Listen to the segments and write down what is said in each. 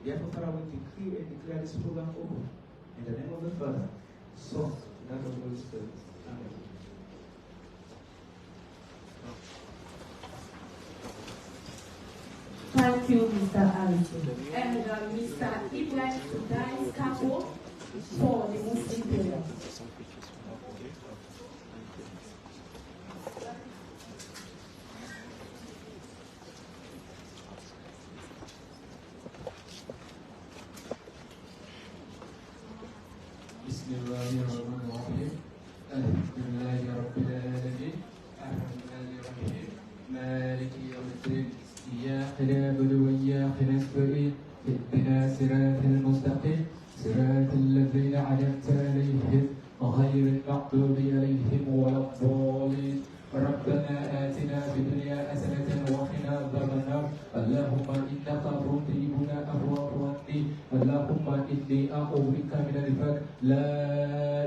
Therefore, Father, we decree and declare this program open. In the name of the Father, Son, and of the Holy Spirit. Amen. Thank you, Mr. Allison. And Mr. Ibrahim Sudais Kabo for the Muslim prayer. Bismillahirrahmanirrahim. Alhamdulillahi rabbil alamin. Ar-Rahmanir-Rahim. Maliki yawmiddin. Iyyaka na'budu wa iyyaka nasta'in. Ihdinas siratal mustaqim. Siratal ladzina an'amta 'alaihim ghairil maghdubi 'alaihim waladdallin. ربنا آتنا في الدنيا حسنة وقنا عذاب النار اللهم إنك عفو تحب العفو فاعف عني اللهم إني أعوذ بك من النفاق لا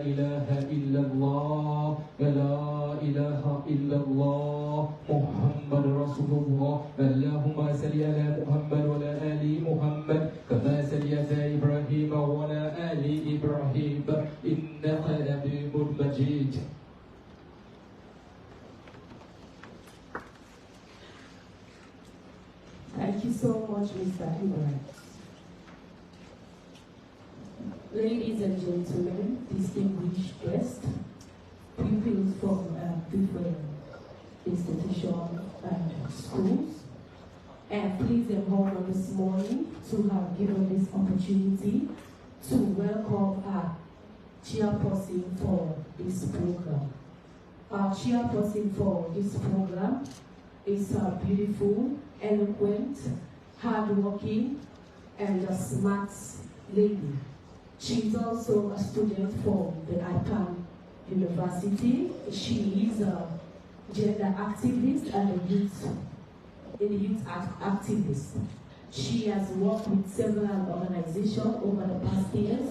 إله إلا الله لا إله إلا الله محمد رسول الله اللهم صل على محمد وعلى آل محمد كما صليت على إبراهيم وعلى آل إبراهيم إنك حميد مجيد. Thank you so much, Mr. Ibrahim. Ladies and gentlemen, distinguished guests, pupils from different institutions and schools, and please and honor this morning to have given this opportunity to welcome our chairperson for this program. Our chairperson for this program is a beautiful, eloquent, hardworking, and a smart lady. She's also a student from the IPAM University. She is a gender activist and a youth activist. She has worked with several organizations over the past years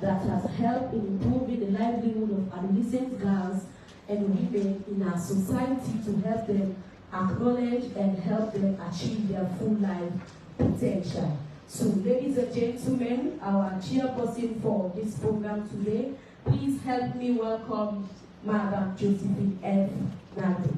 that has helped in improving the livelihood of adolescent girls and women in our society to help them acknowledge and help them achieve their full life potential. So, ladies and gentlemen, our chairperson for this program today, please help me welcome Madam Josephine F. Nadu.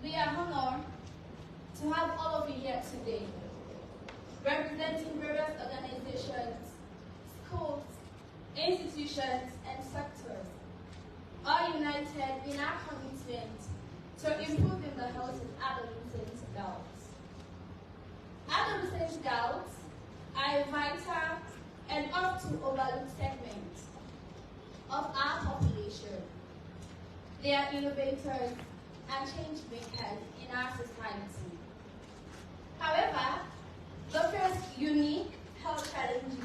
We are honored to have all of you here today, representing various organizations, schools, institutions, and sectors, all united in our commitment to improving the health of adolescent girls. Adolescent girls are a vital and often overlooked segment of our population. They are innovators and change makers in our society. However, they face unique health challenges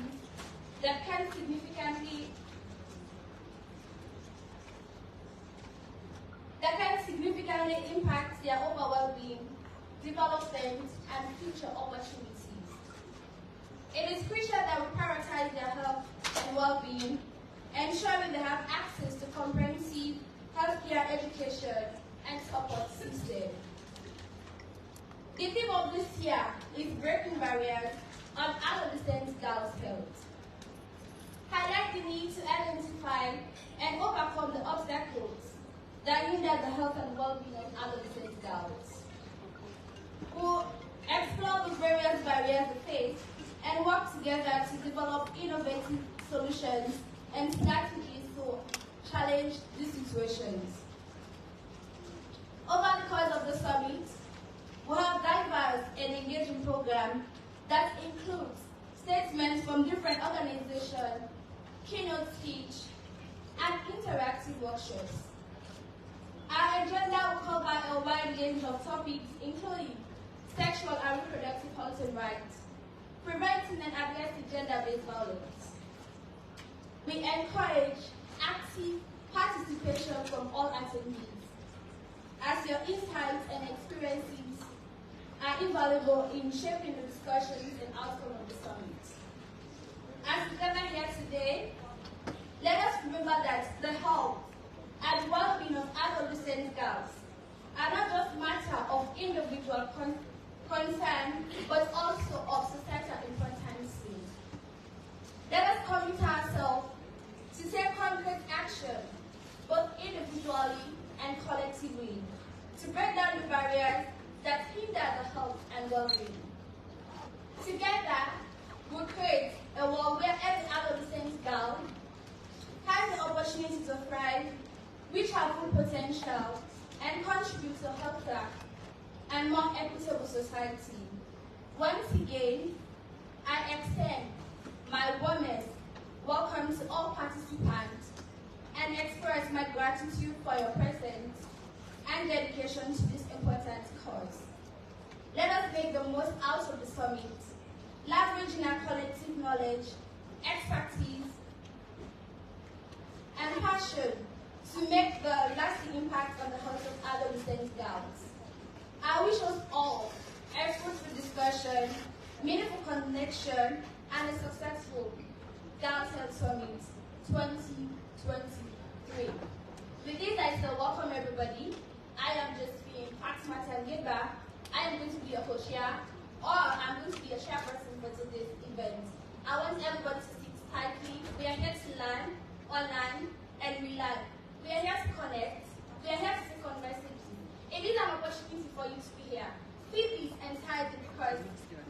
that can significantly impact their overall well-being, development, and future opportunities. It is crucial that we prioritize their health and well-being, ensuring they have access to comprehensive healthcare education and support system. The theme of this year is breaking barriers on adolescent girls' health. Highlight the need to identify and overcome the obstacles that hinder the health and well-being of adolescent girls. We'll explore the various barriers they face and work together to develop innovative solutions and strategies to challenge these situations. Over the course of the summit, we have diverse and engaging program that includes statements from different organizations, keynote speech, and interactive workshops. Our agenda will cover a wide range of topics, including sexual and reproductive health and rights, preventing and addressing gender-based violence. We encourage active participation from all attendees, as your insights and experiences are invaluable in shaping the discussions and outcome of the summit. As we gather here today, let us remember that the health and well-being of adolescent girls are not just matter of individual concern, but also of societal importance. Let us commit ourselves to take concrete action, both individually and collectively, to break down the barriers that hinder the health and well-being. Together, we'll create a world where every adolescent girl has the opportunity to thrive, reach her full potential, and contribute to a healthier and more equitable society. Once again, I extend my warmest welcome to all participants and express my gratitude for your presence and dedication to this important cause. Let us make the most out of the summit, leveraging our collective knowledge, expertise, and passion to make the lasting impact on the health of adolescent girls. I wish us all a fruitful discussion, meaningful connection, and a successful Girls Health Summit 2023. With this, I say welcome everybody. I am just being Fatima Maada. I am going to be a co-chair, or I'm going to be a chairperson for today's event. I want everybody to sit tightly. We are here to learn, online, and we learn. We are here to connect. We are here to second messages. It is an opportunity for you to be here. Feel this entirely, because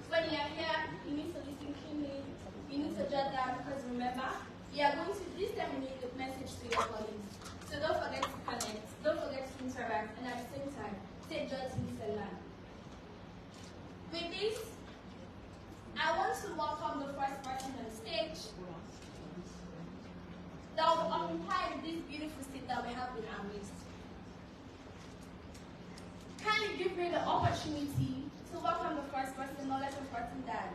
when you are here, you need to listen keenly. You need to jot down, because remember, you are going to disseminate the message to your colleagues. So don't forget to connect, don't forget to interact, and at the same time, take joy to listen and learn. With this, I want to welcome the first person on stage that will occupy this beautiful seat that we have in our midst. Can you give me the opportunity to welcome the first person, no less important than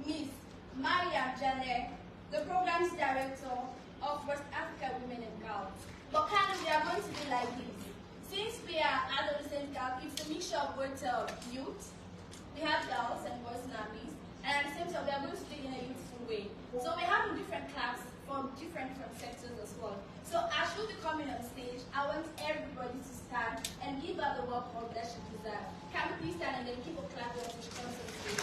Miss Maria Jane, the Programs Director of West Africa Women and Girls. But kind of, we are going to do like this. Since we are adolescent girls, it's a mixture of both youth. We have girls and boys in our midst, and at the same time, we are going to do it in a youthful way. So we have different class from different sectors as well. So as she'll be coming on stage, I want everybody to stand and give her the welcome that she deserves. Can we please stand and then keep a clap when she comes on stage?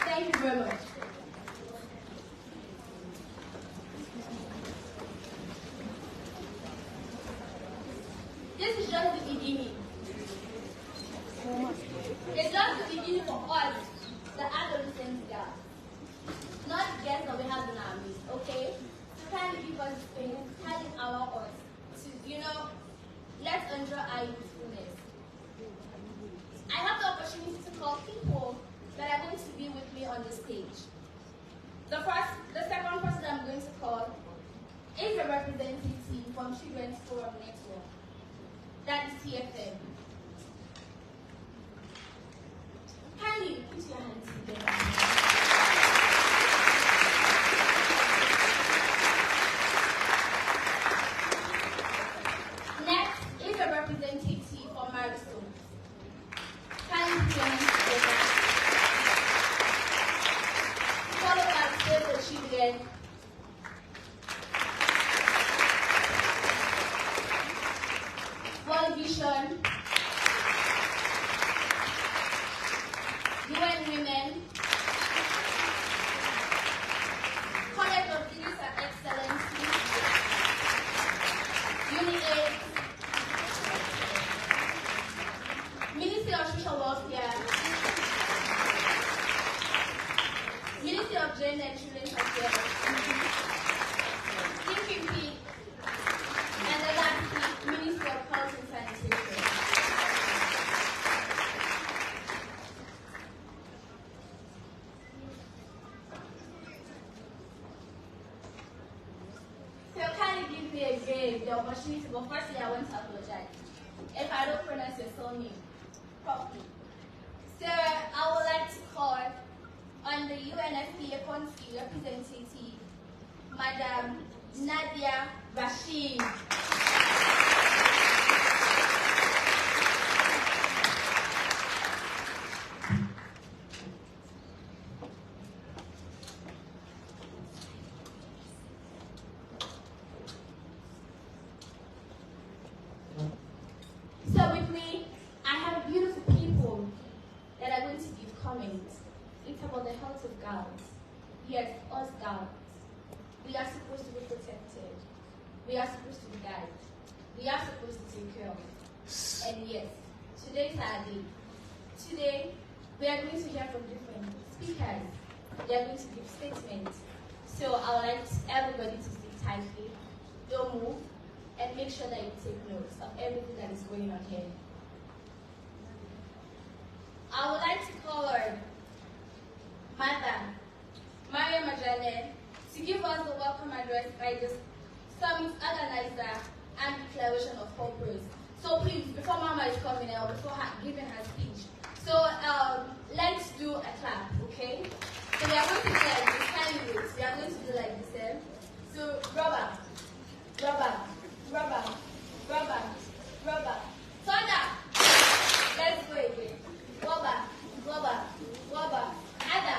Thank you very much. This is just the beginning. It's just the beginning for all the adolescent girls. Not the girls that we have in our midst, okay? So kindly give us space, kindly allow us to, let's enjoy our youthfulness. I have the opportunity to call people that are going to be with me on the stage. The second person I'm going to call is a representative from Children's Forum Network. That is TFM. Kindly put your hands together. Next is a representative from Milestone. Kindly put your hands together. Followed by Save the Children. World Vision, UN Women, me again the opportunity, but firstly I want to apologize if I don't pronounce your surname properly. So I would like to call on the UNFPA country representative, Madam Nadia Rashid. So with me, I have beautiful people that are going to give comments. It's about the health of girls. Yes, us girls. We are supposed to be protected. We are supposed to be guided. We are supposed to take care of it. And yes, today is our day. Today, we are going to hear from different speakers. They are going to give statements. So I would like everybody to sit tightly, don't move, and make sure that you take notes of everything that is going on here. I would like to call her Mother Maria Majane to give us the welcome address by the summit organizer and declaration of purpose. So please, before Mama is coming out, before her giving her speech, so let's do a clap, okay? So we are going to do like this, candidates. We are going to do like this, eh? So rubber, rubber, rubber, rubber, rubber. Thunder. Let's go again. Rubber, rubber, rubber. Ada,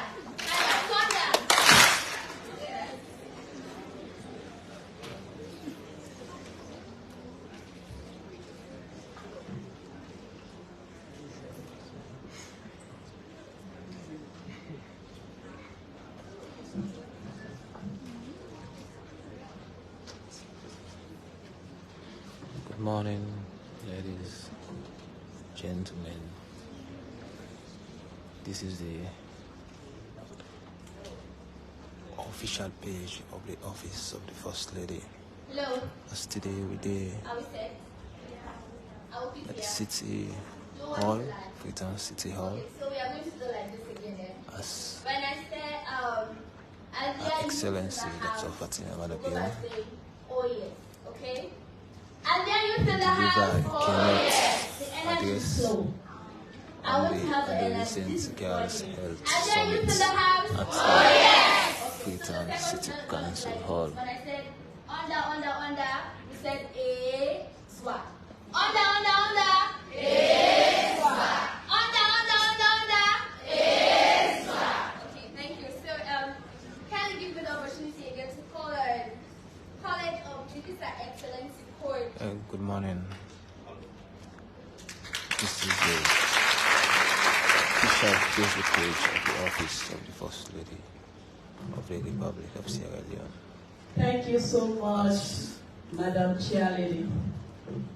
thunder. Yeah. Good morning, ladies, gentlemen. This is the official page of the office of the First Lady. Hello. As today we did Are we set? I will be at the here. City Hall, Freetown City Hall, Okay, so we are going to do like this again. Eh? as When I say Her Excellency Dr. Fatima Maada, oh yes, okay? And then you in the house, deliver oh yes, the energy address flow. I on want to the have the energy Adolescent this Girls morning. Health And then you in the Summit house, at oh yes. Freetown Okay, so the City second Council like Hall. this. When I said under, we said a swat. Under, a swat. Under, a swat. Okay, thank you. So can you give me the opportunity again to call a College of Judicial Excellency Court? Good morning. This is the official Facebook page of the office of the First Lady of the Republic of Sierra Leone. Thank you so much, Madam Chair Lady.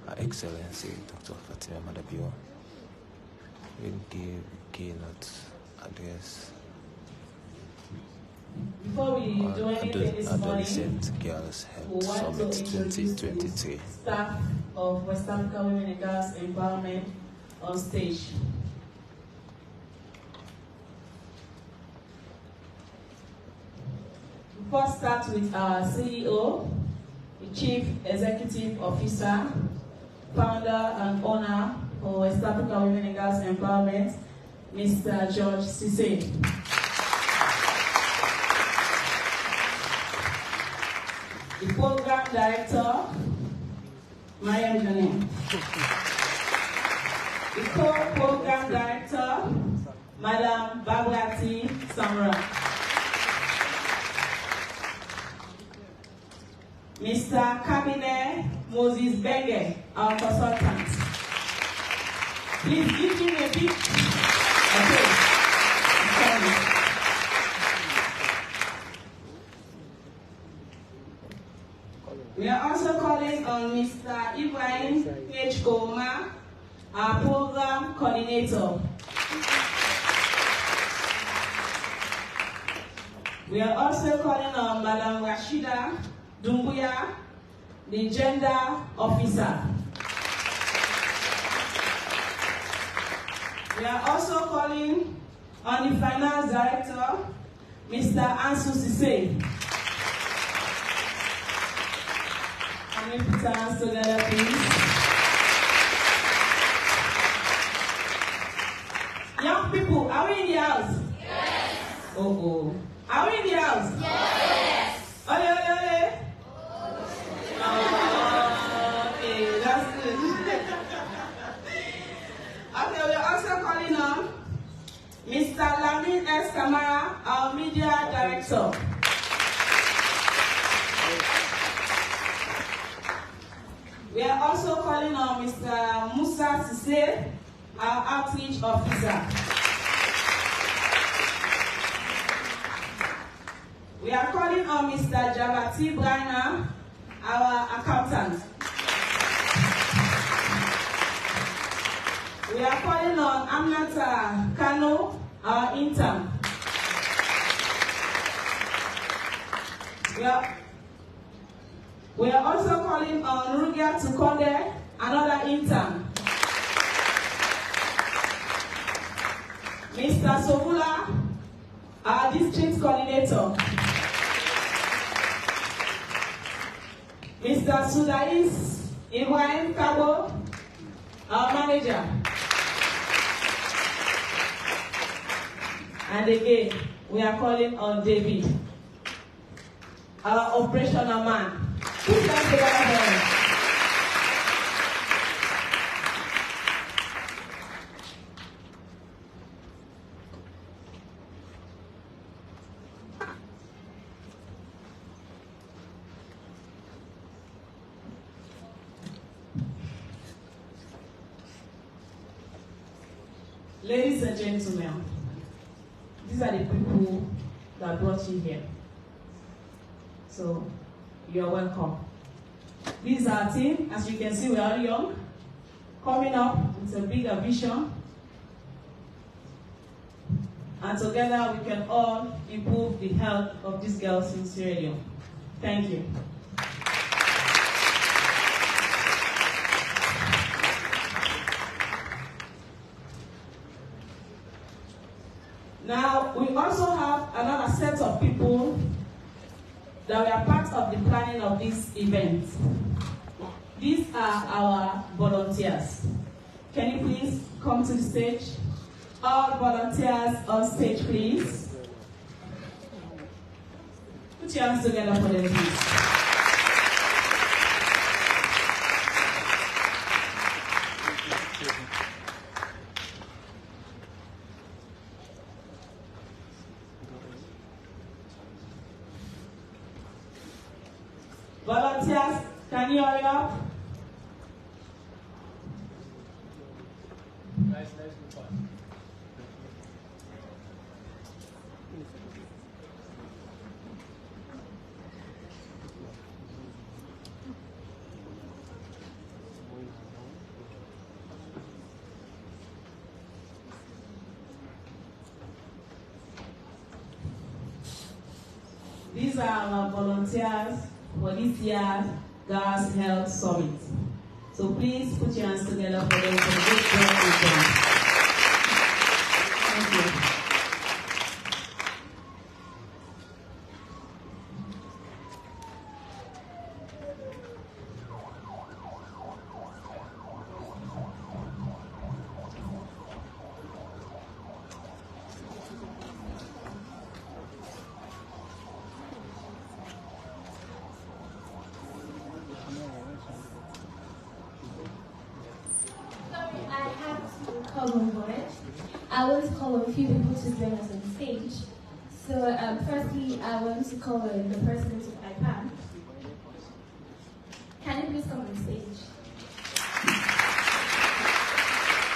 Her Excellency Dr. Fatima Maada will give keynote address Before we do on anything this morning, Adolescent Girls we Health want to Summit introduce the 2023. staff of West Africa Women and Girls Empowerment on stage. First, start with our CEO, the Chief Executive Officer, Founder and Owner for West Africa Women and Girls Empowerment, Mr. George Sengeh. The Program Director, Maria Janet. The Co-Program Director, Madam Babuati Samra. Mr. Cabinet Moses Sengeh, our consultant. Please give him a big... Okay. We are also calling on Mr. Ibrahim H. Koma, our program coordinator. We are also calling on Madam Rashida Dumbuya, the gender officer. We are also calling on the finance director, Mr. Ansu Sise. we put our hands together, please? Young people, are we in the house? Yes. Oh. Are we in the house? Yes. Ole, ole, ole. Okay, that's good. Okay, we're also calling on Mr. Lamin S. Kamara, our media director. We are also calling on Mr. Musa Sise, our outreach officer. We are calling on Mr. Jabati Brana, our accountant. We are calling on Amnata Kano, our intern. We are also calling on Rugia Tukonde, another intern. Mr. Sobula, our district coordinator. Mr. Sudais Ibrahim Kabo, our manager. And again, we are calling on David, our operational man. Put that together. Ladies and gentlemen, these are the people that brought you here. So, you're welcome. This is our team. As you can see, we are young, coming up with a bigger vision. And together we can all improve the health of these girls in Sierra Leone. Thank you. Now, we also have another set of people that were part of the planning of this event. These are our volunteers. Can you please come to the stage? All volunteers on stage, please. Put your hands together for them, please. Volunteers, can you hurry up? Nice, good fun. These are our volunteers for this year's Girls Health Summit. So please put your hands together for them for the good work with them. Thank you. I want to call on a few people to join us on the stage. So, firstly, I want to call on the president of IPAM. Can you please come on stage?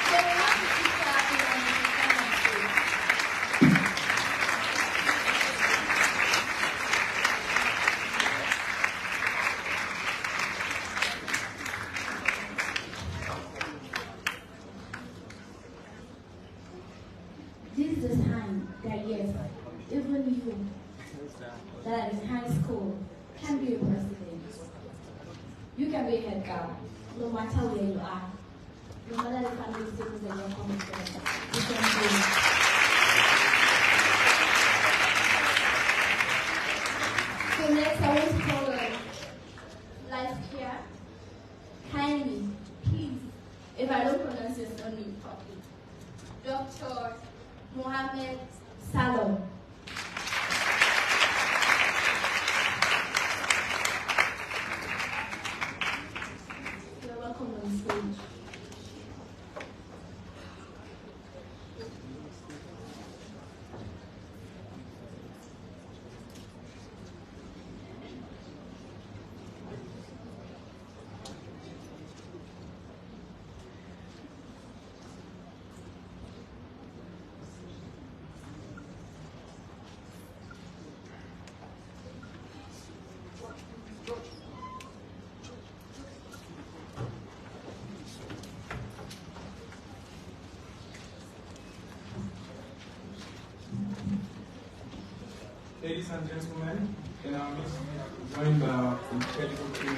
So, we have to start This is the time that, yes, even you that is in high school can be a president. You can be a head girl, no matter where you are. No matter the family status that you're coming from. You can be. So next I want to call Vice Chair, kindly, please, if I don't pronounce your name properly, Dr. Mohammed Salom. You're welcome on stage. Ladies and gentlemen, in our midst, joined by our incredible team,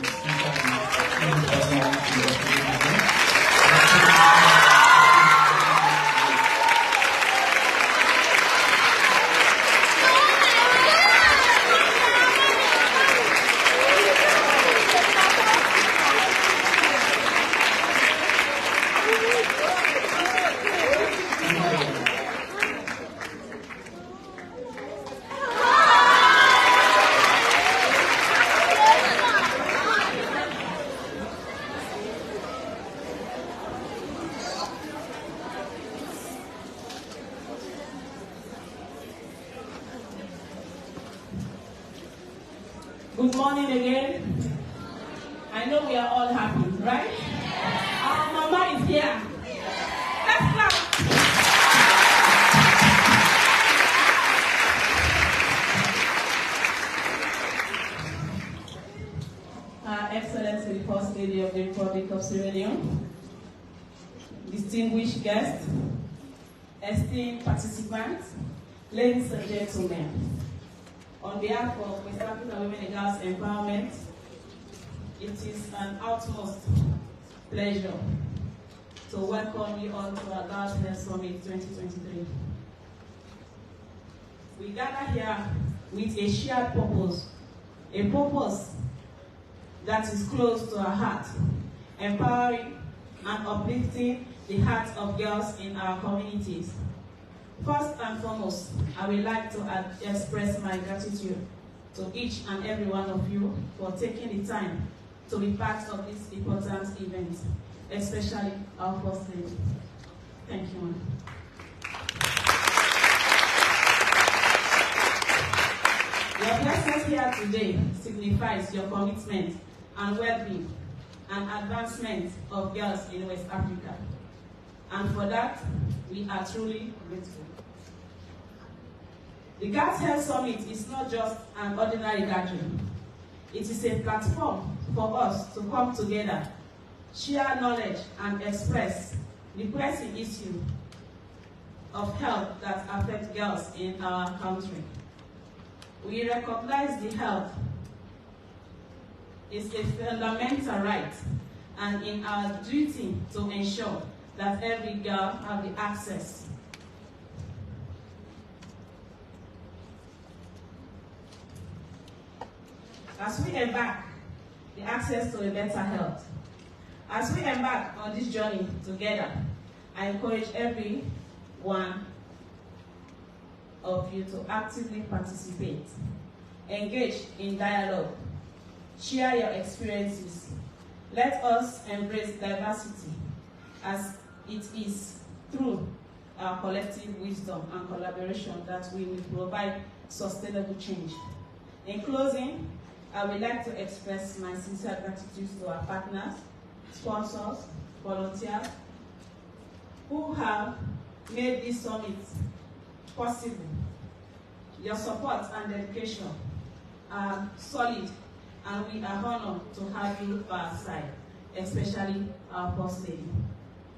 Good morning again. I know we are all happy, right? Our mama is here. Let's clap. Her Excellency, the First Lady of the Republic of Sierra Leone, distinguished guests, esteemed participants, ladies and gentlemen. On behalf of West African Women and Girls Empowerment, it is an utmost pleasure to welcome you all to our Girls Health Summit 2023. We gather here with a shared purpose, a purpose that is close to our heart, empowering and uplifting the hearts of girls in our communities. First and foremost, I would like to express my gratitude to each and every one of you for taking the time to be part of this important event, especially our First Lady. Thank you, ma'am. Your presence here today signifies your commitment and well-being and advancement of girls in West Africa. And for that, we are truly grateful. The Girls Health Summit is not just an ordinary gathering. It is a platform for us to come together, share knowledge, and express the pressing issue of health that affects girls in our country. We recognize the health is a fundamental right, and in our duty to ensure that every girl has the access as we embark the access to a better health. As we embark on this journey together, I encourage every one of you to actively participate, engage in dialogue, share your experiences. Let us embrace diversity as it is through our collective wisdom and collaboration that we will provide sustainable change. In closing, I would like to express my sincere gratitude to our partners, sponsors, volunteers, who have made this summit possible. Your support and dedication are solid, and we are honored to have you by our side, especially our First Lady.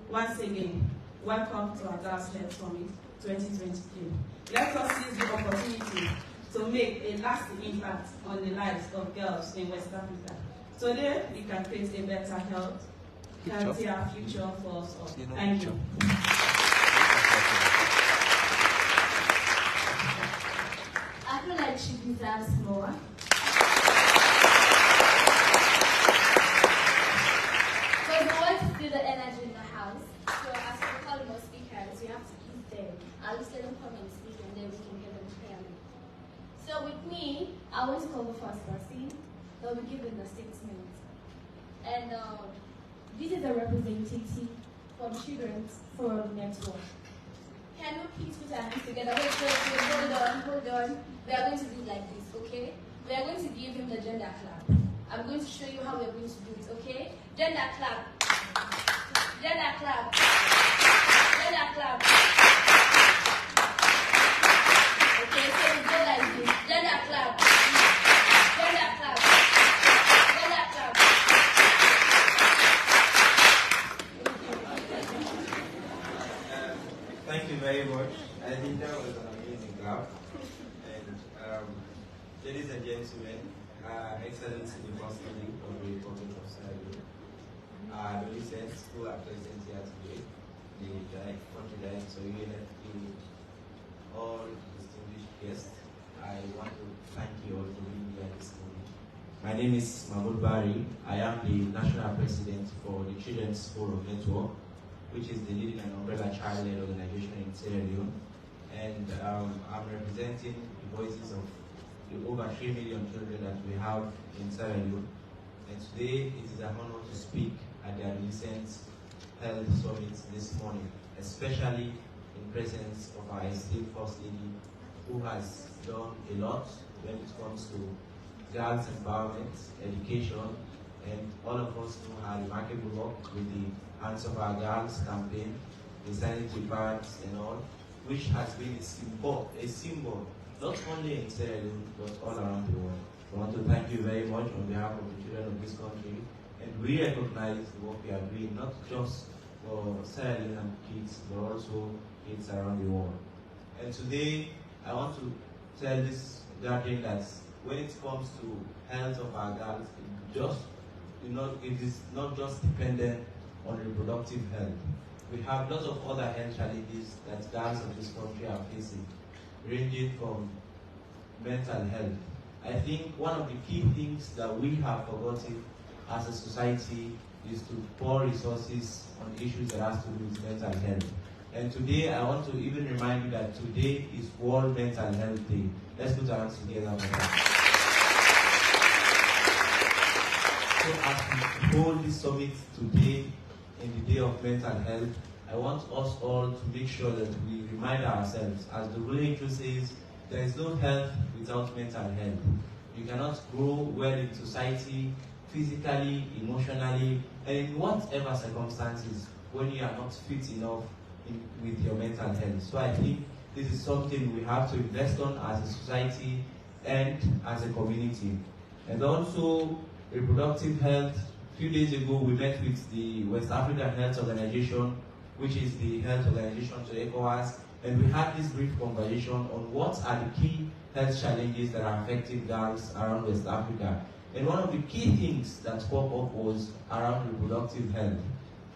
Once again, welcome to our Girls Health Summit 2023. Let us seize the opportunity to make a lasting impact on the lives of girls in West Africa. Today, we can create a better healthier future for us all. Thank you. I feel like she deserves more. and this is a representative for the Children's Forum Network. Can we please put our hands together? Wait, hold on. We are going to do it like this, okay? We are going to give him the gender clap. I'm going to show you how we are going to do it, okay? Gender clap. Gender clap. Gender clap. Okay, so we go like this. Gender clap. Gender clap. Gender clap. Thank you very much. I think that was an amazing clap. And ladies and gentlemen, Excellency the First Lady of the Republic of Sierra Leone, Adolescent who are present here today, the country director, UNFP, all distinguished guests, I want to thank you all for being here this morning. My name is Mahmoud Bari. I am the National President for the Children's Forum Network, which is the leading and umbrella child-led organization in Sierra Leone. And I'm representing the voices of the over 3 million children that we have in Sierra Leone. And today it is an honor to speak at the Adolescent Health Summit this morning, especially in presence of our esteemed First Lady, who has done a lot when it comes to girls' empowerment, education, and all of us know her remarkable work with the Hands of Our Girls campaign, the sanitary pads and all, which has been a symbol, not only in Sierra Leone, but all around the world. I want to thank you very much on behalf of the children of this country, and we recognize the work we are doing, not just for Sierra Leone kids, but also kids around the world. And today, I want to tell this gathering that when it comes to health of our girls, it is not just dependent on reproductive health. We have lots of other health challenges that girls of this country are facing, ranging from mental health. I think one of the key things that we have forgotten as a society is to pour resources on issues that has to do with mental health. And today, I want to even remind you that today is World Mental Health Day. Let's put our hands together for that. So as we hold this summit today, in the Day of Mental Health, I want us all to make sure that we remind ourselves, as the Leone says, there is no health without mental health. You cannot grow well in society, physically, emotionally, and in whatever circumstances when you are not fit enough with your mental health. So I think this is something we have to invest on as a society and as a community. And also, reproductive health. A few days ago, we met with the West African Health Organization, which is the health organization to ECOWAS, and we had this brief conversation on what are the key health challenges that are affecting girls around West Africa. And one of the key things that popped up was around reproductive health.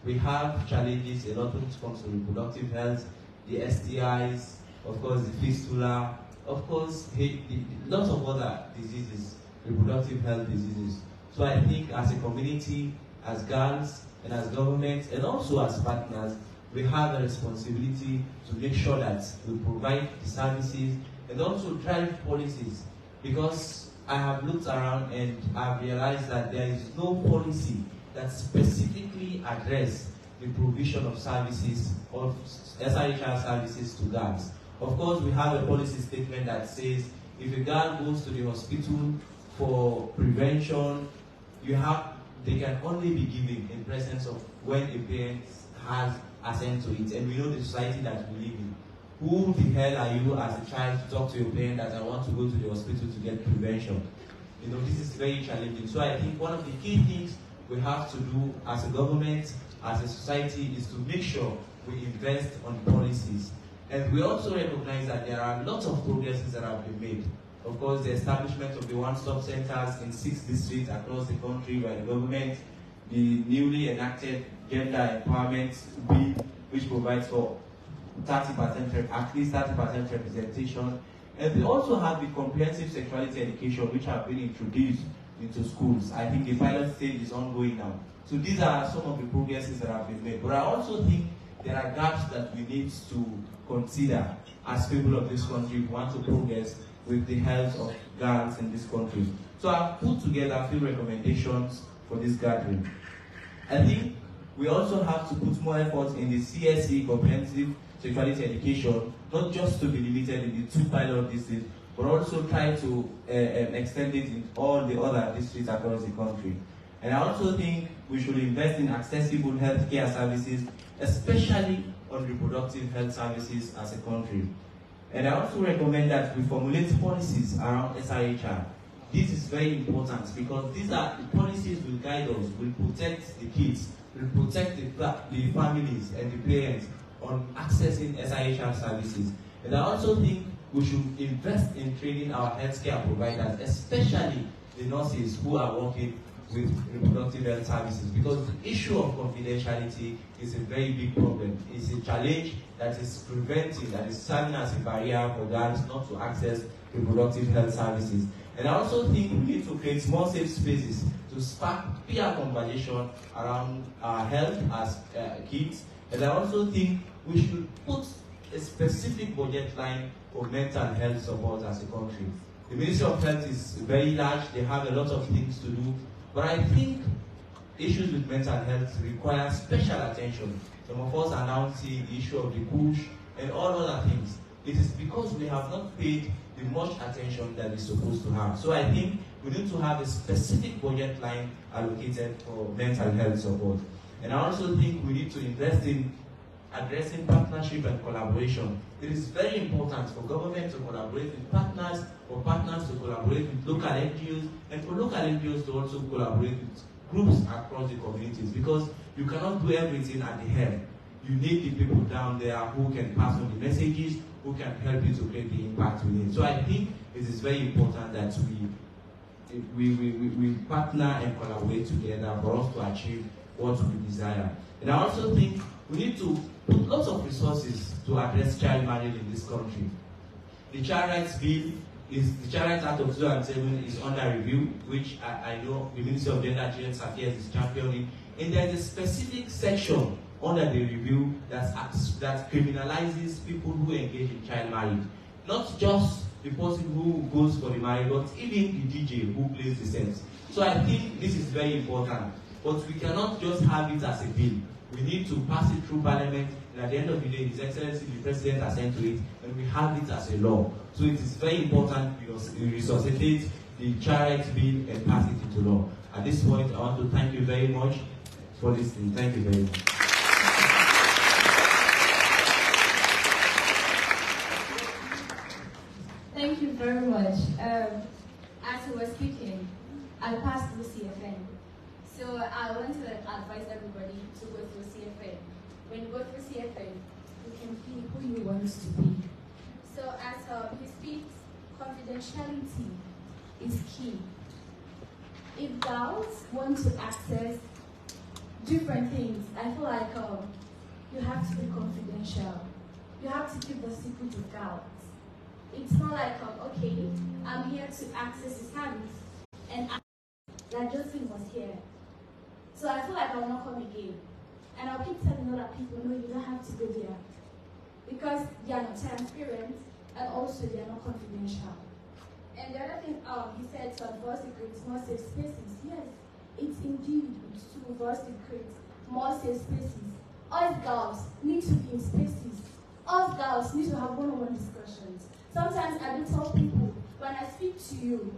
We have challenges a lot when it comes to reproductive health, the STIs, of course the fistula, of course lots of other diseases, reproductive health diseases. So I think as a community, as girls, and as government, and also as partners, we have a responsibility to make sure that we provide the services and also drive policies. Because I have looked around and I've realized that there is no policy that specifically addresses the provision of services, of SRHR services to girls. Of course, we have a policy statement that says if a girl goes to the hospital for prevention, they can only be given in presence of when a parent has assent to it. And we know the society that we live in. Who the hell are you as a child to talk to your parent that I want to go to the hospital to get prevention? You know, this is very challenging. So I think one of the key things we have to do as a government, as a society, is to make sure we invest on policies. And we also recognize that there are lots of progresses that have been made. Of course, the establishment of the one-stop centers in 6 districts across the country by the government, the newly enacted gender empowerment bill, which provides for 30%, at least 30% representation. And we also have the comprehensive sexuality education, which have been introduced into schools. I think the pilot stage is ongoing now. So these are some of the progresses that have been made. But I also think there are gaps that we need to consider as people of this country who want to progress with the health of girls in this country. So I've put together a few recommendations for this gathering. I think we also have to put more effort in the CSE, comprehensive sexuality education, not just to be limited in the 2 pilot districts, but also try to extend it in all the other districts across the country. And I also think we should invest in accessible healthcare services, especially on reproductive health services as a country. And I also recommend that we formulate policies around SIHR. This is very important because these are the policies will guide us, will protect the kids, will protect the families and the parents on accessing SIHR services. And I also think we should invest in training our healthcare providers, especially the nurses who are working with reproductive health services, because the issue of confidentiality is a very big problem. It's a challenge that is preventing, that is serving as a barrier for girls not to access reproductive health services. And I also think we need to create more safe spaces to spark peer conversation around our health as kids. And I also think we should put a specific budget line for mental health support as a country. The Ministry of Health is very large, they have a lot of things to do, but I think issues with mental health require special attention. Some of us are now seeing the issue of the push and all other things. It is because we have not paid the much attention that we're supposed to have. So I think we need to have a specific budget line allocated for mental health support. And I also think we need to invest in addressing partnership and collaboration. It is very important for government to collaborate with partners, for partners to collaborate with local NGOs, and for local NGOs to also collaborate with groups across the communities, because you cannot do everything at the head. You need the people down there who can pass on the messages, who can help you to create the impact we need. So I think it is very important that we partner and collaborate together for us to achieve what we desire. And I also think we need to put lots of resources to address child marriage in this country. The Child Rights Bill, the Child Rights Act of 2007 is under review, which I know the Ministry of Gender and Children's Affairs is championing. And there is a specific section under the review that criminalizes people who engage in child marriage. Not just the person who goes for the marriage, but even the DJ who plays the sets. So I think this is very important. But we cannot just have it as a bill. We need to pass it through Parliament, and at the end of the day, His Excellency the President assent to it, and we have it as a law. So it is very important we resuscitate the Child Rights Bill and pass it into law. At this point, I want to thank you very much for listening. Thank you very much. Thank you very much. As we were speaking, I passed through CFN. So I want to advise everybody to go through CFN. When you go through CFN, you can be who you want to be. So as he speaks, confidentiality is key. If girls want to access different things, I feel like you have to be confidential. You have to keep the secret of girls. It's not like, okay, I'm here to access his service, and that Josephine was here. So I feel like I will not come again. And I'll keep telling other people, no, you don't have to go there. Because they are not transparent, and also they are not confidential. And the other thing he said to advance to create more safe spaces. Yes, it's indeed to advance to create more safe spaces. Us girls need to be in spaces. Us girls need to have one-on-one discussions. Sometimes I do tell people, when I speak to you,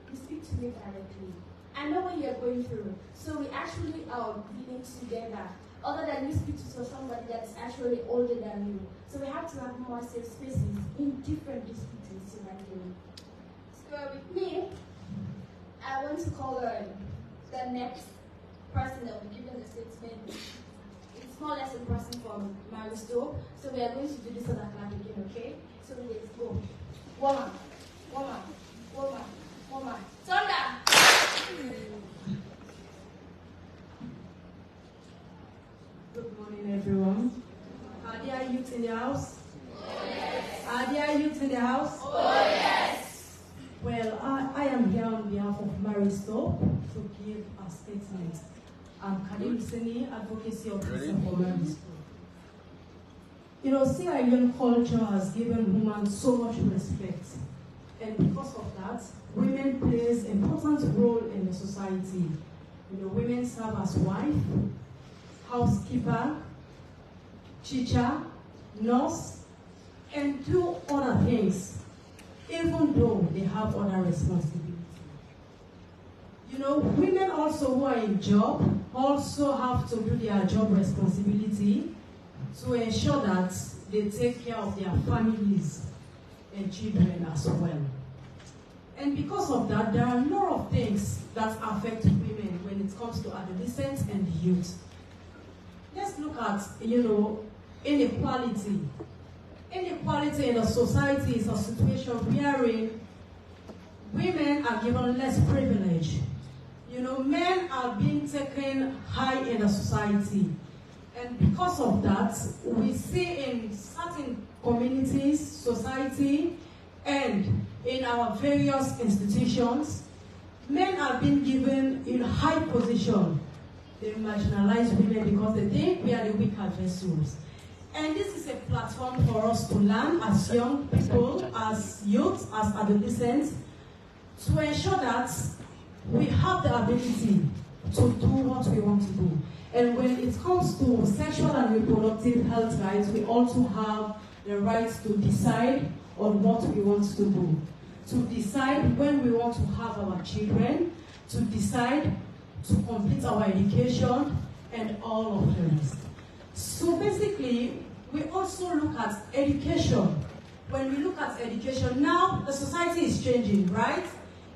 you speak to me directly. I know what you're going through. So we actually are dealing together. Other than you speak to somebody that's actually older than you. So we have to have more safe spaces in different disciplines. So with me, I want to call the next person that will be giving the statement. It's more or less a person from Maristo. So we are going to do this on a clap again, okay? So let's go. Woman, woman, woman, woman. Thunder! Good morning, everyone. Are there youth in the house? Oh, yes. Are there youth in the house? Oh, yes. Well, I am here on behalf of Maristo to give a statement. I'm Karim Sengeh, advocacy officer for Maristo. You know, Sierra Leone culture has given women so much respect. And because of that, women plays an important role in the society. women serve as wife, housekeeper, teacher, nurse, and do other things, even though they have other responsibilities. Women also who are in job also have to do their job responsibility to ensure that they take care of their families and children as well. And because of that, there are a lot of things that affect women when it comes to adolescents and youth. Let's look at, inequality. Inequality in a society is a situation wherein women are given less privilege. Men are being taken high in the society. And because of that, we see in certain communities, society, and in our various institutions, men are being given in high position. They marginalize women because they think we are the weaker vessels. And this is a platform for us to learn as young people, as youth, as adolescents, to ensure that we have the ability to do what we want to do. And when it comes to sexual and reproductive health rights, we also have the right to decide on what we want to do. To decide when we want to have our children, to decide to complete our education, and all of the rest. So basically, we also look at education. When we look at education, now the society is changing, right?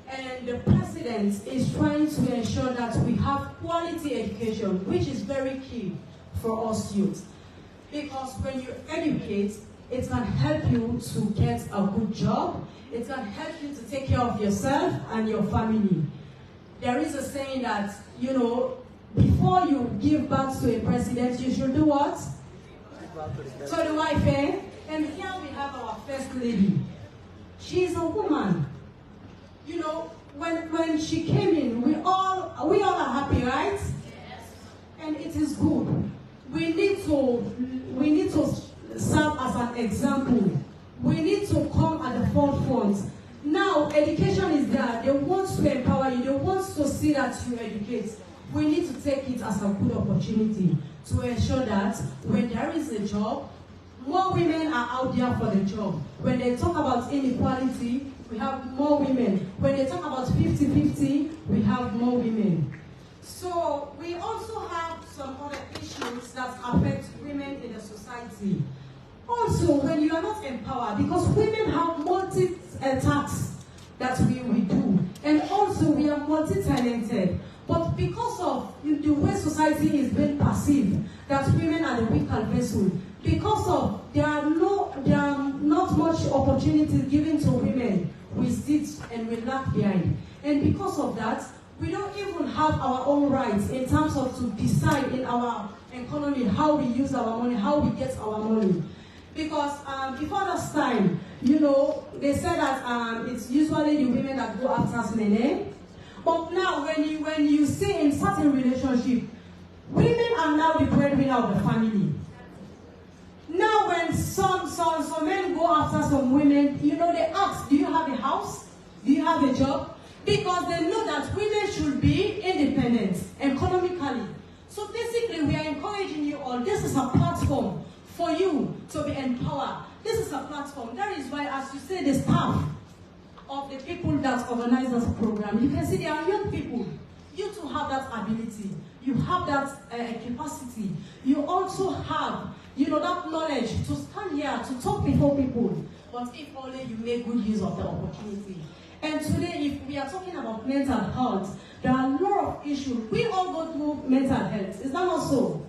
And the president is trying to ensure that we have quality education, which is very key for us youth. Because when you educate, it can help you to get a good job. It can help you to take care of yourself and your family. There is a saying that, before you give birth to a president, you should do what? To the wife, eh? And here we have our first lady. She is a woman. When she came in, we all are happy, right? Yes. And it is good. We need to serve as an example. We need to come at the forefront. Now, education is there. They want to empower you. They want to see that you educate. We need to take it as a good opportunity to ensure that when there is a job, more women are out there for the job. When they talk about inequality, we have more women. When they talk about 50-50, we have more women. So we also have some other issues that affect women in the society. Also, when you are not empowered, because women have multi-tasks that we do, and also we are multi-talented. But because of the way society is being perceived, that women are the weaker vessel, because of there are not much opportunities given to women, we sit and we lag behind. And because of that, we don't even have our own rights in terms of to decide in our economy how we use our money, how we get our money. Because before this time, they said that it's usually the women that go after men, eh? But now, when you see in certain relationship, women are now the breadwinner of the family. Now, when some men go after some women, they ask, do you have a house? Do you have a job? Because they know that women should be independent economically. So basically, we are encouraging you all. This is a platform for you to be empowered. This is a platform. That is why, as you say, the staff of the people that organize this program, you can see they are young people. You too have that ability. You have that capacity. You also have, that knowledge to stand here, to talk before people. But if only you make good use of the opportunity. And today, if we are talking about mental health, there are a lot of issues. We all go through mental health. Is that not so?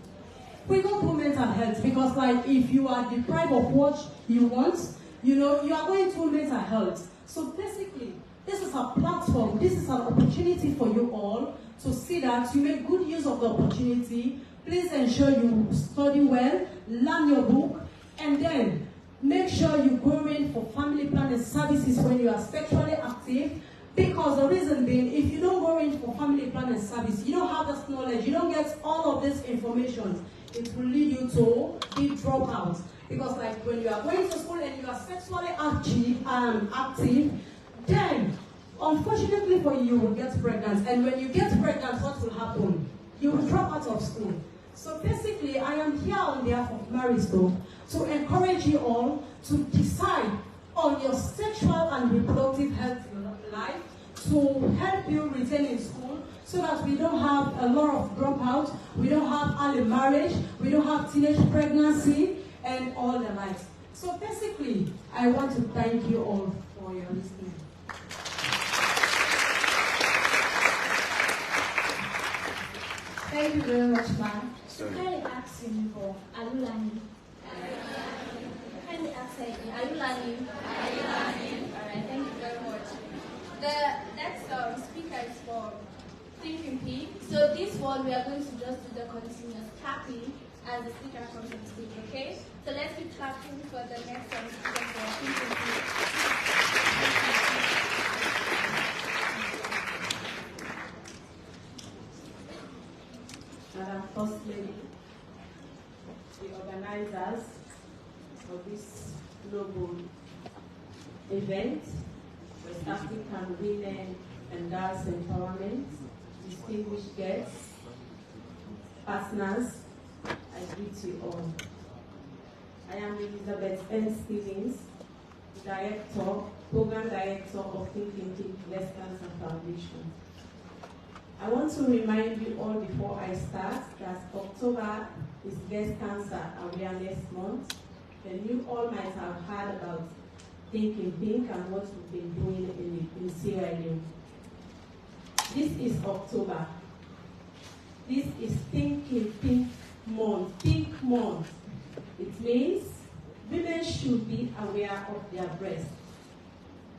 We go through mental health because, if you are deprived of what you want, you are going through mental health. So basically, this is a platform. This is an opportunity for you all to see that you make good use of the opportunity. Please ensure you study well, learn your book, and then make sure you go in for family planning services when you are sexually active. Because the reason being, if you don't go in for family planning service, you don't have this knowledge, you don't get all of this information, it will lead you to be dropouts. Because when you are going to school and you are sexually active, then Unfortunately for you, you will get pregnant. And when you get pregnant, what will happen? You will drop out of school. So basically, I am here on behalf of Maristo to encourage you all to decide on your sexual and reproductive health life, to help you retain in school, so that we don't have a lot of dropout, we don't have early marriage, we don't have teenage pregnancy, and all the likes. So basically, I want to thank you all for your listening. Thank you very much, ma'am. So kindly ask him for, are you learning? Kindly ask him, are you learning? Are you learning? Alright, thank you very much. The next speaker is for Thinking Pig. So this one, we are going to just do the continuous clapping as the speaker comes on stage, okay? So let's keep clapping for the next speaker for Thinking Pig. Madam First Lady, the organizers of this global event, West African Women and Girls Empowerment, distinguished guests, partners, I greet you all. I am Elizabeth N. Stevens, Program Director of Thinking Pig Breast Cancer Foundation. I want to remind you all before I start that October is Breast Cancer Awareness Month, and you all might have heard about Thinking Pink and what we've been doing in Sierra Leone. This is October. This is Thinking Pink Month. Pink Month. It means women should be aware of their breast.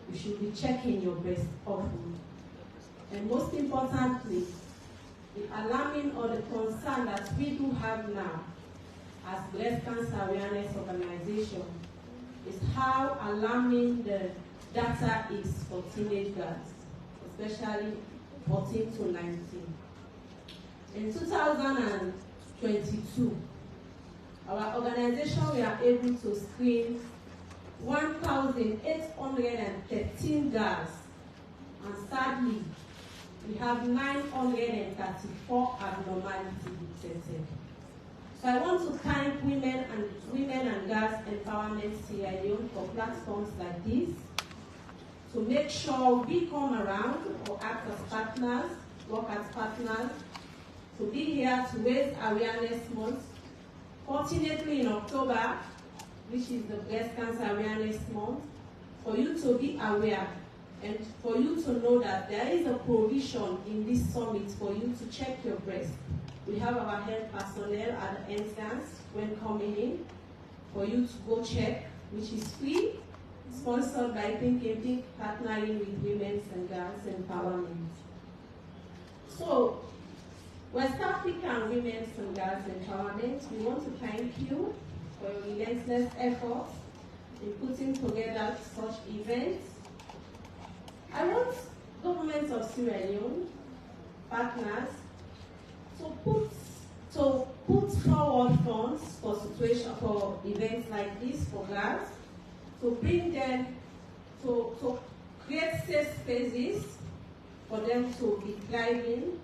You should be checking your breast often. And most importantly, the alarming or the concern that we do have now as Breast Cancer Awareness Organization is how alarming the data is for teenage girls, especially 14 to 19. In 2022, our organization we are able to screen 1,813 girls, and sadly, we have 934 abnormalities detected. So I want to thank Women and Girls Empowerment Sierra Leone for platforms like this to make sure we come around or act as partners, work as partners, to be here to raise awareness month. Fortunately, in October, which is the Breast Cancer Awareness Month, for you to be aware and for you to know that there is a provision in this summit for you to check your breast. We have our health personnel at the entrance when coming in for you to go check, which is free, sponsored by Thinking Pink, partnering with Women's and Girls Empowerment. So, West African Women's and Girls Empowerment, we want to thank you for your relentless efforts in putting together such events. I want governments of Sierra Leone, partners, to put forward funds for events like this for girls, to bring them to create safe spaces for them to be thriving,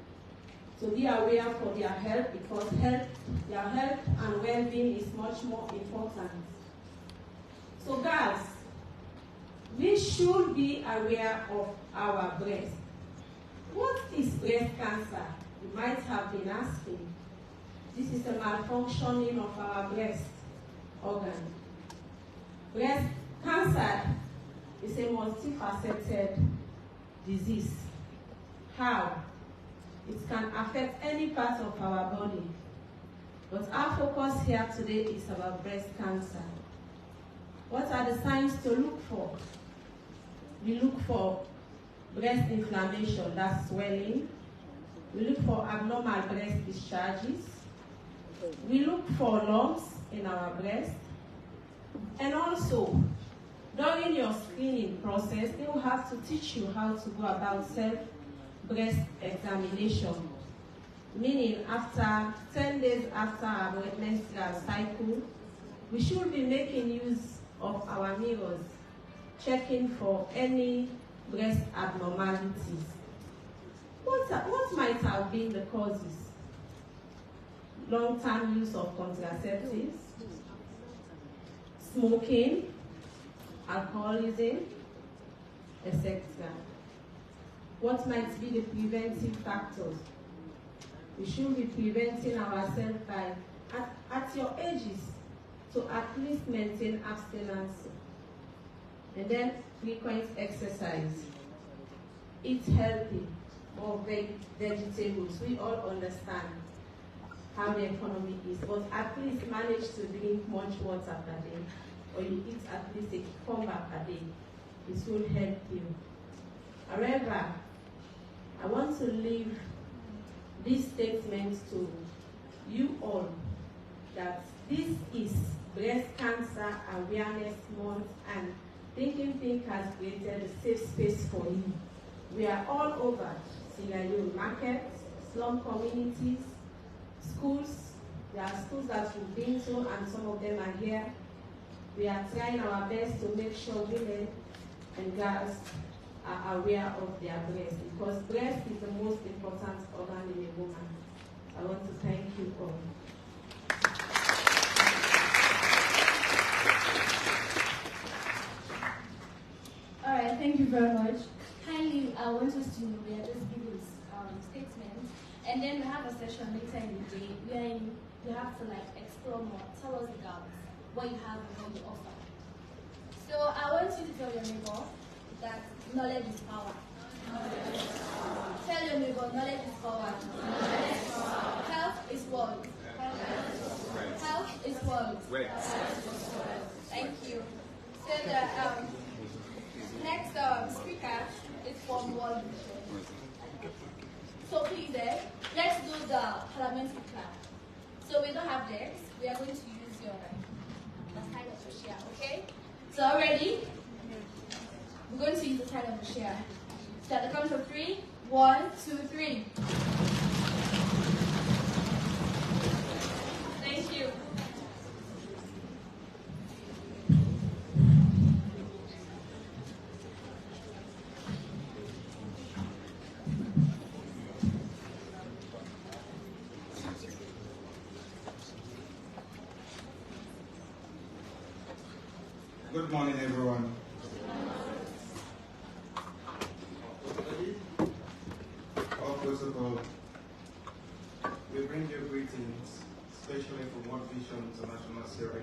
to be aware for their health, because their health and well-being is much more important. So girls, we should be aware of our breast. What is breast cancer? You might have been asking. This is a malfunctioning of our breast organ. Breast cancer is a multifaceted disease. How? It can affect any part of our body. But our focus here today is about breast cancer. What are the signs to look for? We look for breast inflammation, that's swelling. We look for abnormal breast discharges. We look for lumps in our breast. And also, during your screening process, they will have to teach you how to go about self-breast examination. Meaning, after 10 days after our menstrual cycle, we should be making use of our mirrors, checking for any breast abnormalities. What might have been the causes? Long-term use of contraceptives, smoking, alcoholism, etc. What might be the preventive factors? We should be preventing ourselves by, at your ages, to at least maintain abstinence. And then frequent exercise. Eat healthy, more vegetables. We all understand how the economy is, but at least manage to drink much water per day, or you eat at least a cucumber per day. It will help you. However, I want to leave this statement to you all that this is Breast Cancer Awareness Month, and Thinking Think has created a safe space for you. We are all over Sierra Leone markets, slum communities, schools. There are schools that we've been to, and some of them are here. We are trying our best to make sure women and girls are aware of their breast, because breast is the most important organ in a woman. I want to thank you all. All right, thank you very much. Kindly, I want us to know, we are just giving statements, and then we have a session later in the day where you have to explore more. Tell us about what you have and what you offer. So I want you to tell your neighbor that knowledge is power. Tell your neighbor, knowledge is power. Health is wealth. Health is wealth. Thank you. So the next speaker is from World Vision. So please, let's do the parliamentary clap. So we don't have decks. We are going to use your side of your share, okay? So ready? We're going to use the side of the share. So at the count of 3, 1, 2, 3. Thank you. Good morning, everyone. First of all, we bring you greetings, especially from World Vision International Sierra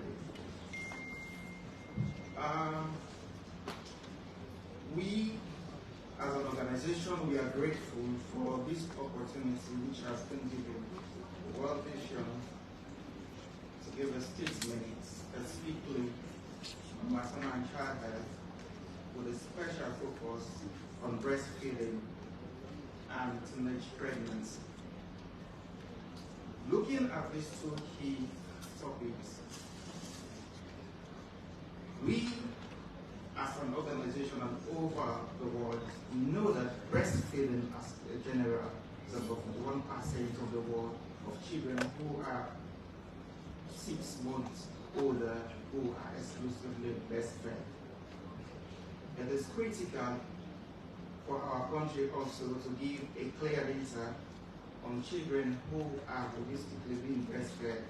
Leone. We, as an organization, we are grateful for this opportunity which has been given to World Vision to give a statement specifically on maternal and child health with a special focus on breastfeeding and teenage pregnancy. Looking at these two key topics, we as an organization and over the world know that breastfeeding as a general is about 1% of the world of children who are 6 months older who are exclusively breastfed. It is critical for our country also to give a clear data on children who are holistically being breastfed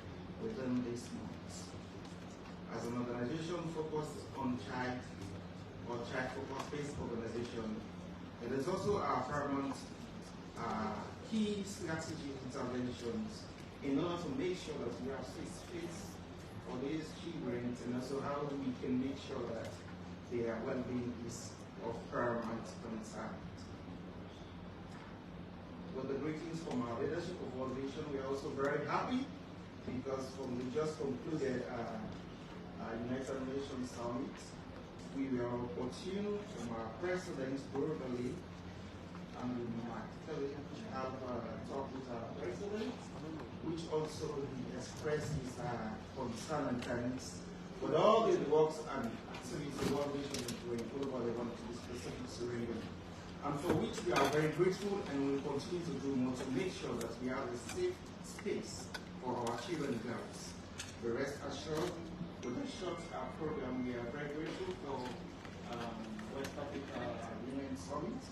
within these months. As an organization focused on child or child-focused-based organization, it is also our paramount key strategic interventions in order to make sure that we have safe space for these children, and also how we can make sure that their well-being is of paramount concern. With the greetings from our leadership of World Vision, we are also very happy because from the just concluded United Nations Summit, we were opportune from our president globally, and we might have talked with our president, which also he expressed his concern and thanks with all the works and activities the World Vision is doing globally on to the specific Sierra, and for which we are very grateful, and we will continue to do more to make sure that we have a safe space for our children and girls. But rest assured, with this short program, we are very grateful for West Africa Women Summit.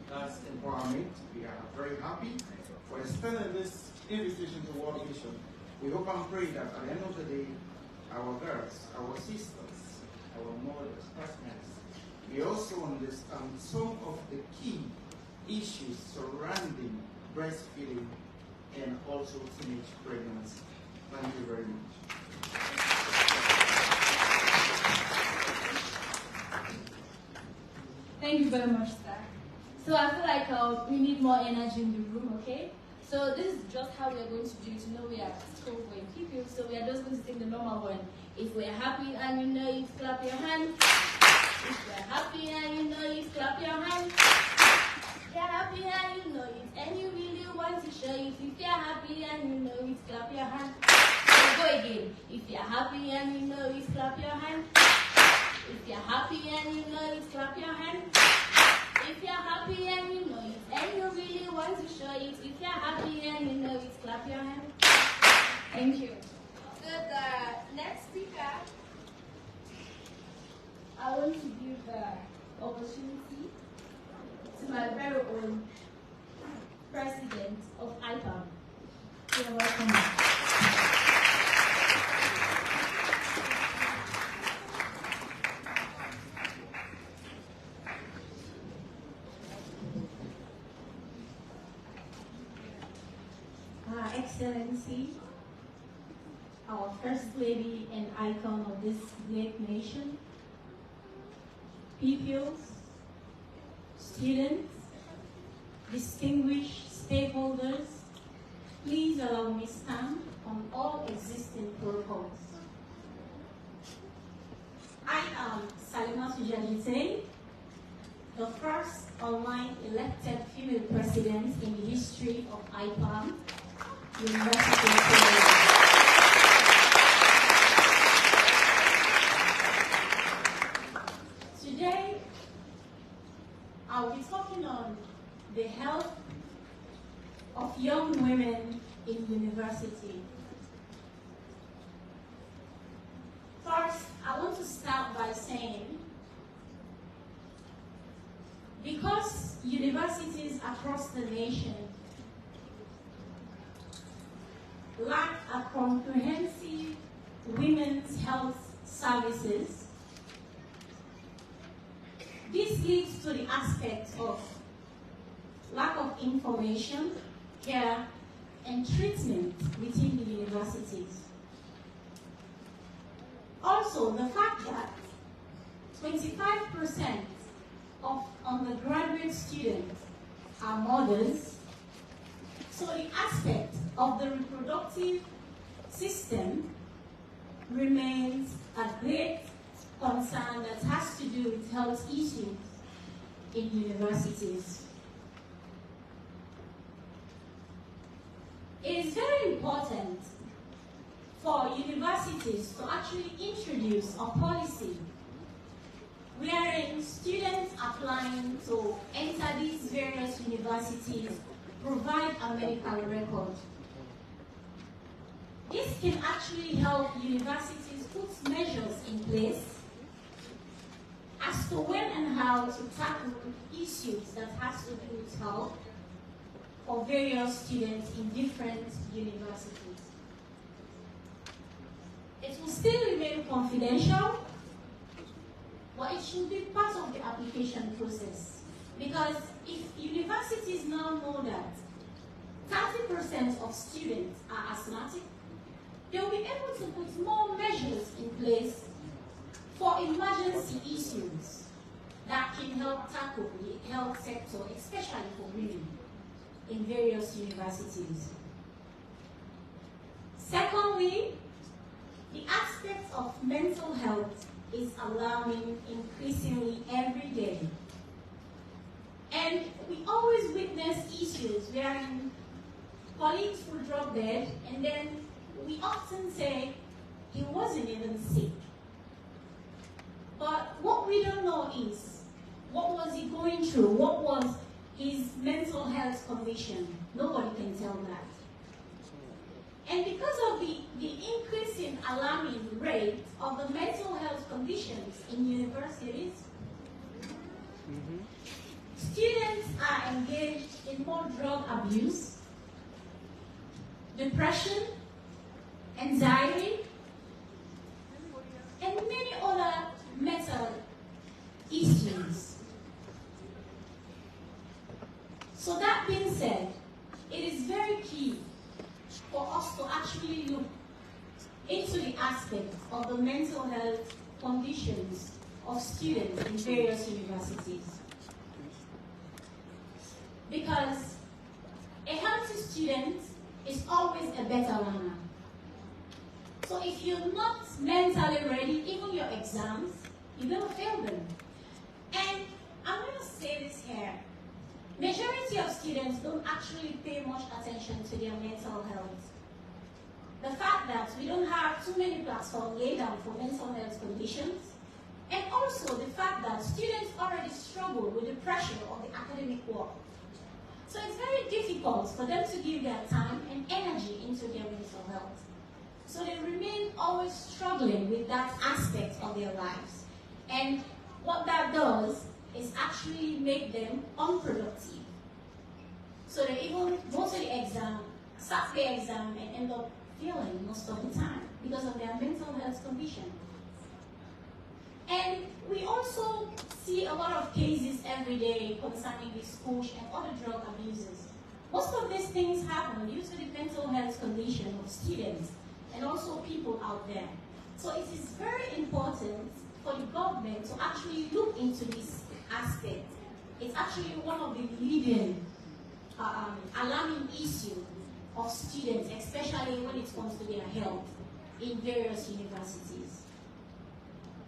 That's empowerment. We are very happy for extending this invitation to World Vision. We hope and pray that at the end of the day, our girls, our sisters, our mothers, partners, we also understand some of the key issues surrounding breastfeeding and also teenage pregnancy. Thank you very much. Thank you very much, sir. So I feel like we need more energy in the room, okay? So this is just how we are going to do it. You know, we are school for people, so we are just going to sing the normal one. If we are happy and you know it, clap your hands. If we are happy and you know it, clap your hands. If you are happy and you know it, and you really want to show it. If you are happy and you know it, clap your hands. So go again. If you are happy and you know it, clap your hands. If you are happy and you know it, clap your hands. If you are happy and you know it, and you really want to show it. If you are happy and you know it, clap your hands. Thank you. So the next speaker, I want to give the opportunity to my very own president of IPAM. You're welcome. Excellency, our First Lady and icon of this great nation, pupils, students, distinguished stakeholders, please allow me stand on all existing protocols. I am Salimatu Jadite, the first online elected female president in the history of IPAM, University of Leone. Today, I'll be talking on the health of young women in university. First, I want to start by saying, because universities across the nation lack a comprehensive women's health services, this leads to the aspect of lack of information, care, and treatment within the universities. Also, the fact that 25% of undergraduate students are mothers, so the aspect of the reproductive system remains a great concern that has to do with health issues in universities. It is very important for universities to actually introduce a policy wherein students applying to enter these various universities provide a medical record. This can actually help universities put measures in place as to when and how to tackle issues that has to do with health for various students in different universities. It will still remain confidential, but it should be part of the application process. Because if universities now know that 30% of students are asthmatic, they'll be able to put more measures in place for emergency issues that can help tackle the health sector, especially for women in various universities. Secondly, the aspect of mental health is alarming increasingly every day. And we always witness issues wherein colleagues will drop dead, and then we often say, he wasn't even sick. But what we don't know is, what was he going through? What was his mental health condition? Nobody can tell that. And because of the increasing alarming rate of the mental health conditions in universities, Students are engaged in more drug abuse, depression, anxiety, and many other mental issues. So that being said, it is very key for us to actually look into the aspects of the mental health conditions of students in various universities. Because a healthy student is always a better learner. So if you're not mentally ready, even your exams, you're going to fail them. And I'm going to say this here. Majority of students don't actually pay much attention to their mental health. The fact that we don't have too many platforms laid down for mental health conditions, and also the fact that students already struggle with the pressure of the academic work. So it's very difficult for them to give their time and energy into their mental health. So they remain always struggling with that aspect of their lives. And what that does is actually make them unproductive. So they even go to the exam, start the exam, and end up failing most of the time because of their mental health condition. And we also see a lot of cases every day concerning the schools and other drug abuses. Most of these things happen due to the mental health condition of students and also people out there. So it is very important for the government to actually look into this aspect. It's actually one of the leading alarming issues of students, especially when it comes to their health in various universities.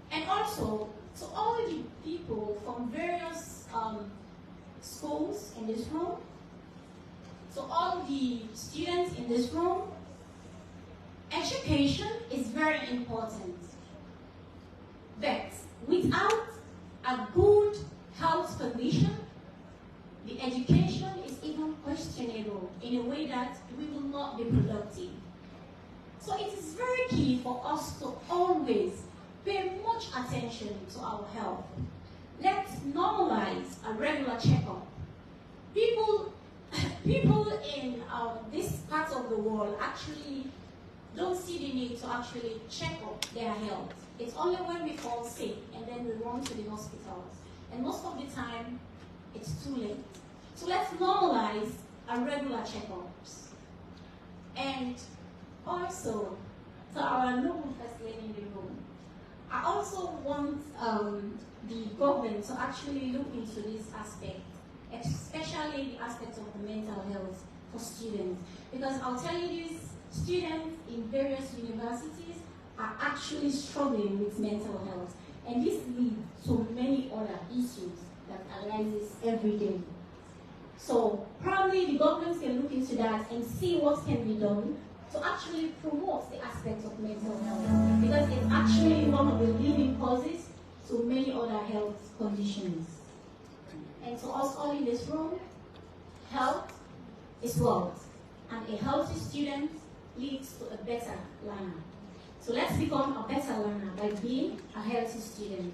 And also, to all the people from various schools in this room, to all the students in this room, education is very important. But without a good health condition, the education is even questionable in a way that we will not be productive. So it is very key for us to always pay much attention to our health. Let's normalize a regular checkup. People in this part of the world actually don't see the need to actually check up their health. It's only when we fall sick and then we run to the hospitals. And most of the time, it's too late. So let's normalize our regular checkups. And also, to our noble first lady in the room, I also want the government to actually look into this aspect, especially the aspect of the mental health for students. Because I'll tell you this, students in various universities are actually struggling with mental health. And this leads to many other issues that arises every day. So probably the government can look into that and see what can be done to actually promote the aspect of mental health, because it's actually one of the leading causes to many other health conditions. And to us all in this room, health is wealth, and a healthy student leads to a better learner. So let's become a better learner by being a healthy student.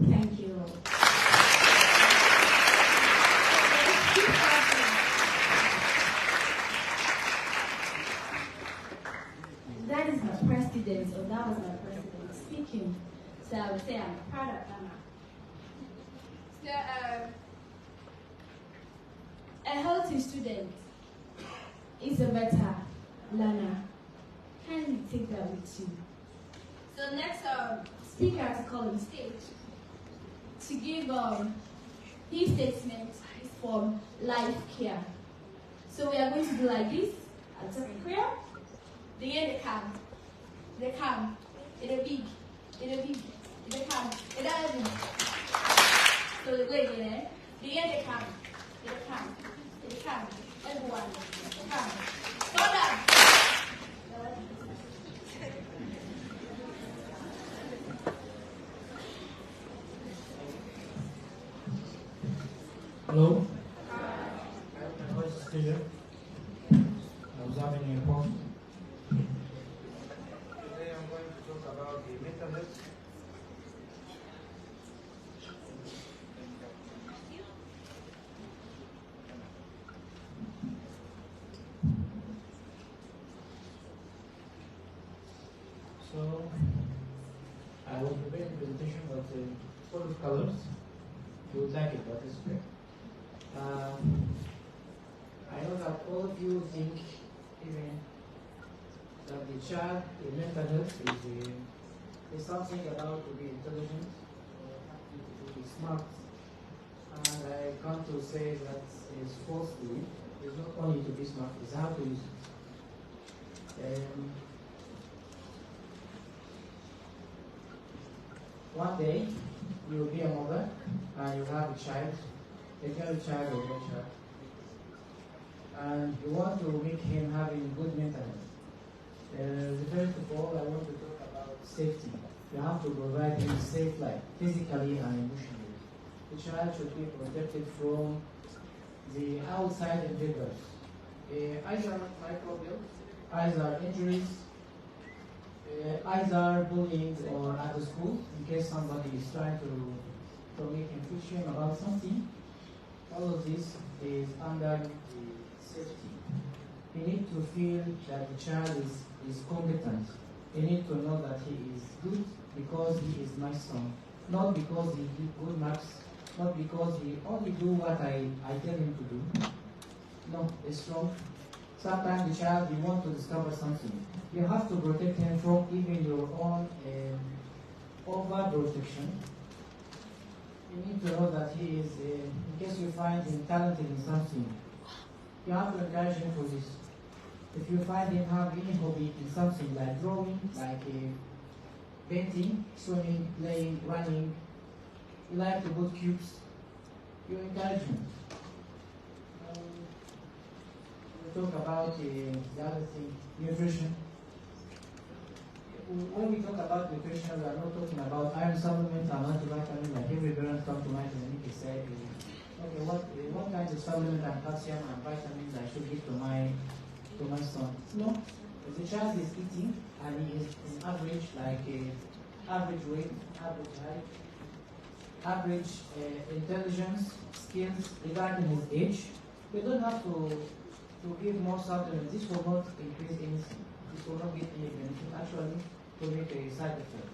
Thank you. That is my president, or that was my president speaking. So I would say I'm proud of Anna. So, a healthy student is a better learner. Can you take that with you? so next Speaker to come on stage to give his statement is from Life Care. So we are going to do like this. I'll take a prayer. The end they come. It'll big. They come. It doesn't. So the way there. The end they come. Everyone. Come. Hold on. Hello? My voice is clear. Observing a post. Today I'm going to talk about the mental health. So I will prepare the presentation, but full of colors. You would like it, but it's great. I know that all of you think even that the child, the mental health is something about to be intelligent, to be smart. And I come to say that it's false belief. It's not only to be smart, it's how to use it. One day, you will be a mother and you have a child, a girl child or boy child, and you want to make him having good mental health. First of all, I want to talk about safety. You have to provide him a safe life, physically and emotionally. The child should be protected from the outside invaders. Either microbial, either injuries, either bullying or at the school, in case somebody is trying to make infection about something. All of this is under the safety. You need to feel that the child is competent. You need to know that he is good because he is my son, not because he gives good marks, not because he only do what I tell him to do. No, it's wrong. Sometimes the child, you want to discover something. You have to protect him from even your own overprotection. You need to know that he is, in case you find him talented in something, you have to encourage him for this. If you find him have any hobby in something like drawing, like painting, swimming, playing, running, you like to put cubes, you encourage him. We talk about the other thing, nutrition. When we talk about nutrition, we are not talking about iron supplements and multivitamin like every parent come to my clinic and say, okay, what kinds of supplement and calcium and vitamins I should give to my son? No. If the child is eating and he is in average, like average weight, average height, average intelligence, skills regarding his age, we don't have to give more supplements. This will not increase anything. This will not get any benefit. Actually, to make a side effect.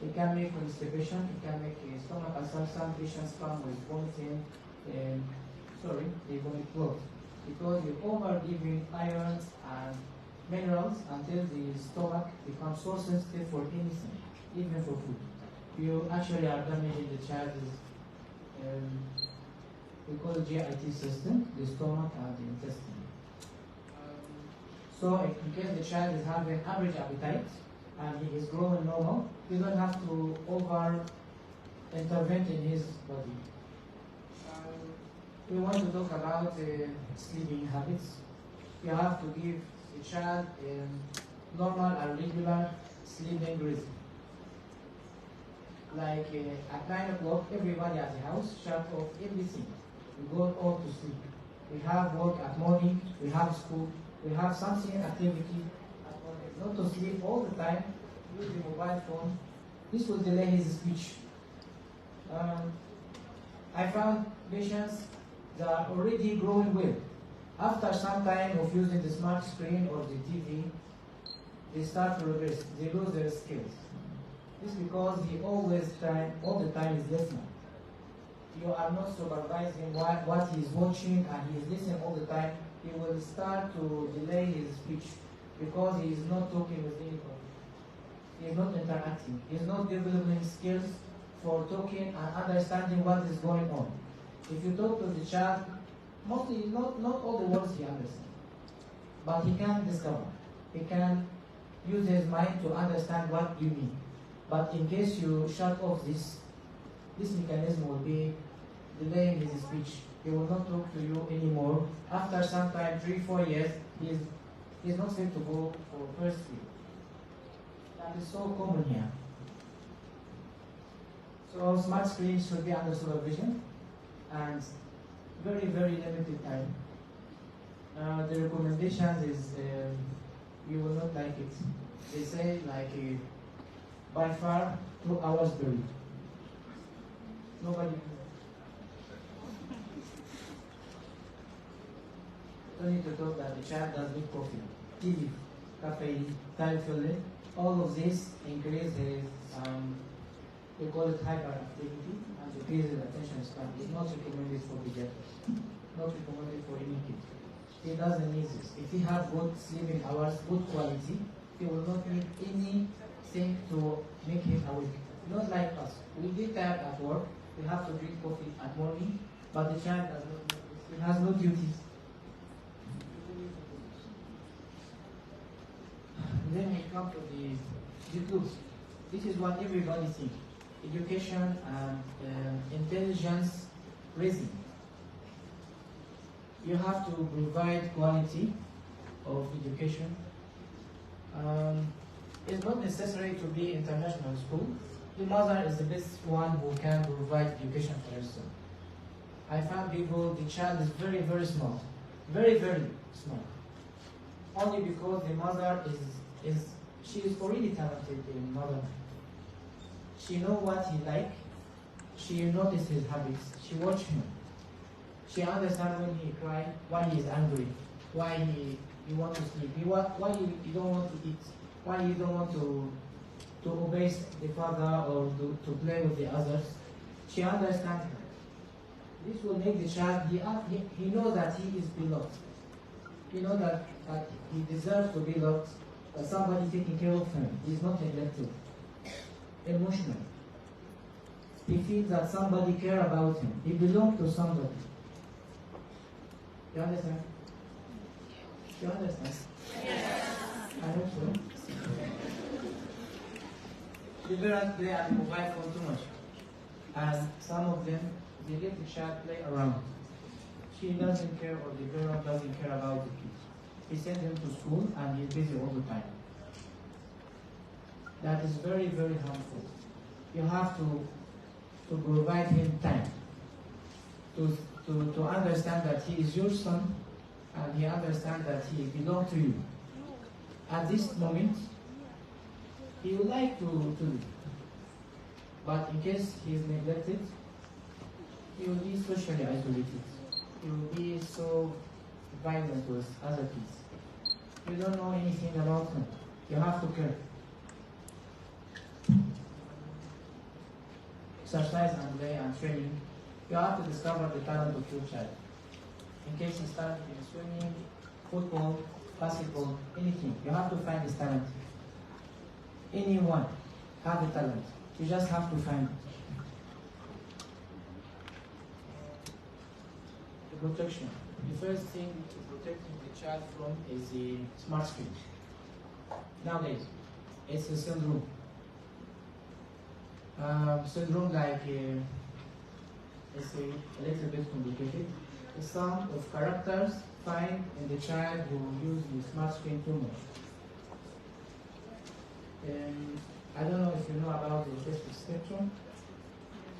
It can make constipation, it can make a stomach ulcer. Some patients come with vomiting, they vomit blood. Because you over-giving iron and minerals until the stomach becomes so sensitive for anything, even for food. You actually are damaging the child's, we call it GIT system, the stomach and the intestine. So in case the child is having average appetite, and he is growing normal, you don't have to over-intervene in his body. We want to talk about sleeping habits. You have to give the child a normal and regular sleeping rhythm. Like at 9 o'clock, everybody at the house shut off everything. We go all to sleep. We have work at morning, we have school, we have something activity. Not to sleep all the time, use the mobile phone. This will delay his speech. I found patients that are already growing well. After some time of using the smart screen or the TV, they start to regress. They lose their skills. This is because he all the time is listening. You are not supervising what he is watching and he is listening all the time. He will start to delay his speech, because he is not talking with anybody. He is not interacting. He is not developing skills for talking and understanding what is going on. If you talk to the child, mostly not all the words he understands, but he can discover. He can use his mind to understand what you mean. But in case you shut off this mechanism will be delaying his speech. He will not talk to you anymore. After some time, 3-4 years, he's not fit to go for first grade. That is so common here. So smart screens should be under supervision and very, very limited time. The recommendations is you will not like it. They say like by far 2 hours per week. Nobody. Don't need to talk that the child does need coffee. TV. caffeine, time filling, all of this increase his, we call it hyperactivity, and decreases attention span. It's not recommended for pediatrics, not recommended for any kid. He doesn't need this. If he have good sleeping hours, good quality, he will not need anything to make him awake. Not like us. We get tired at work, we have to drink coffee at morning, but the child does not know this. He has no duties. Then we come to the clues. This is what everybody thinks. Education and intelligence raising. You have to provide quality of education. It's not necessary to be international school. The mother is the best one who can provide education for her son. I found people, the child is very, very smart. Very, very smart. Only because the mother she is already talented in mother. She knows what he like. She notices his habits. She watches him. She understands when he cries, why he is angry, why he wants to sleep, why he don't want to eat, why he don't want to obey the father or to play with the others. She understands him. This will make the child, he knows that he is beloved. He knows that he deserves to be loved, that somebody taking care of him. He is not neglected. Emotional. He feels that somebody cares about him. He belongs to somebody. You understand? You understand? Yes. I hope so. The parents play at the mobile phone too much. And some of them, they let the child play around. She doesn't care, or the parent doesn't care about the kids. He sends them to school and he's busy all the time. That is very, very harmful. You have to provide him time to understand that he is your son and he understands that he belongs to you. At this moment, he would like to live. But in case he is neglected, he will be socially isolated. He will be so violent with other kids. You don't know anything about him. You have to care. Exercise and play and training. You have to discover the talent of your child. In case he starts in swimming, football, basketball, anything, you have to find his talent. Anyone has the talent. You just have to find it. The protection. The first thing to protecting the child from is the smart screen. Nowadays, it's a syndrome. Syndrome like it's a little bit complicated. The sum of characters find in the child who use the smart screen too much. I don't know if you know about the autistic spectrum.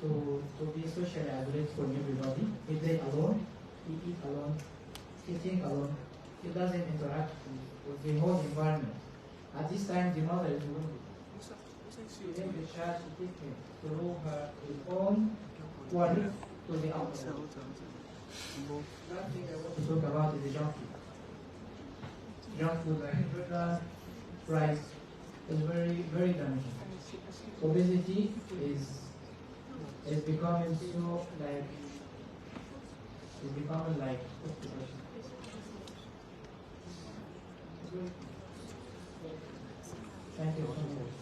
To be socially isolated from everybody, he play alone, he eat alone, he think alone, he doesn't interact with the whole environment. At this time, the mother is wounded. She let the child to take him through his own worry to the outside. Another thing I want to talk about is the junk food. Junk food like burgers, fries, is very, very damaging. Obesity is becoming so like, it's becoming like, thank you so much.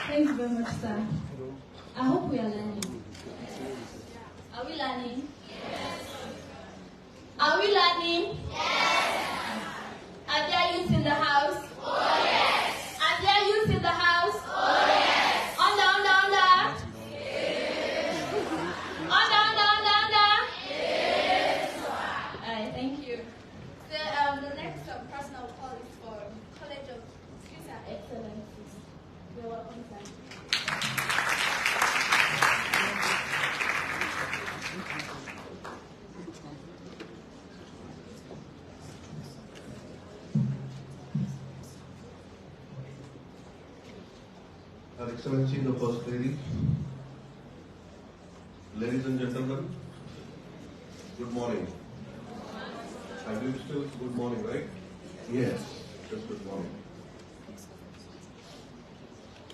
Thank you very much, sir. I hope we are learning. Are we learning? Yes. Are we learning? Yes. Are there youth in the house? Oh, yes. Are there youth in the house? Oh, yes. Under, under, under. Yes. Under, under, under, under. Yes. Alright, thank you. The next personal call is for College of Excellency. You're welcome, sir. Her Excellency the First Lady, ladies and gentlemen, Good morning. I do still good morning, right? Yes, just good morning.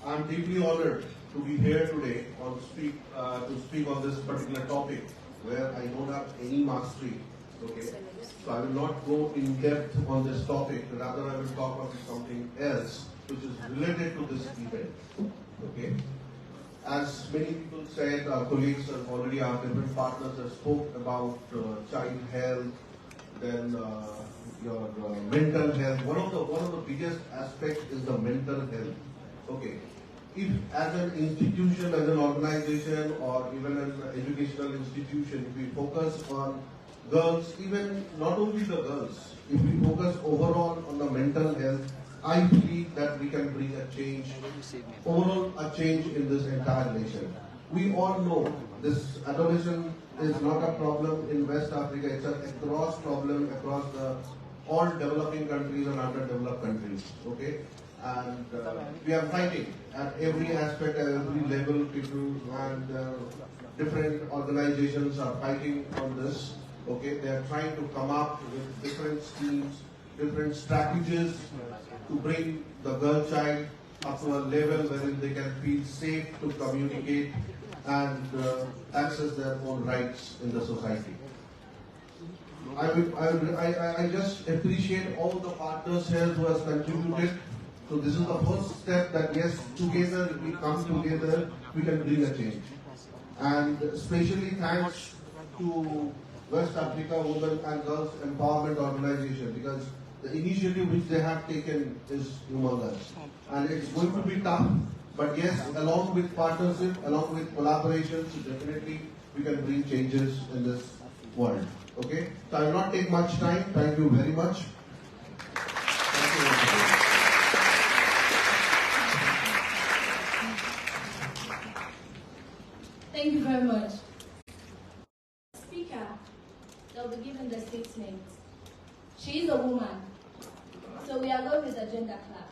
I'm deeply honored to be here today to speak on this particular topic where I don't have any mastery. Okay, so I will not go in depth on this topic. Rather, I will talk about something else which is related to this event. Okay. As many people said, our colleagues have already, our different partners have spoke about child health, then your mental health. One of the biggest aspects is the mental health. Okay, if as an institution, as an organization, or even an educational institution, if we focus on girls, even not only the girls, if we focus overall on the mental health, I believe that we can bring a change, overall a change in this entire nation. We all know this adolescent is not a problem in West Africa, it's an across problem across all developing countries and underdeveloped countries, okay? And we are fighting at every aspect, at every level, people and different organizations are fighting on this, okay? They are trying to come up with different schemes, different strategies to bring the girl child up to a level wherein they can feel safe to communicate and access their own rights in the society. I just appreciate all the partners here who has contributed. So this is the first step that yes, together, if we come together, we can bring a change. And especially thanks to West Africa Women and Girls Empowerment Organization, because the initiative which they have taken is humongous. And it's going to be tough, but yes, along with partnership, along with collaborations, definitely we can bring changes in this world. Okay? So I will not take much time. Thank you very much. Thank you very much. Speaker, they'll be given the statement. She is a woman. So we are going with the gender club.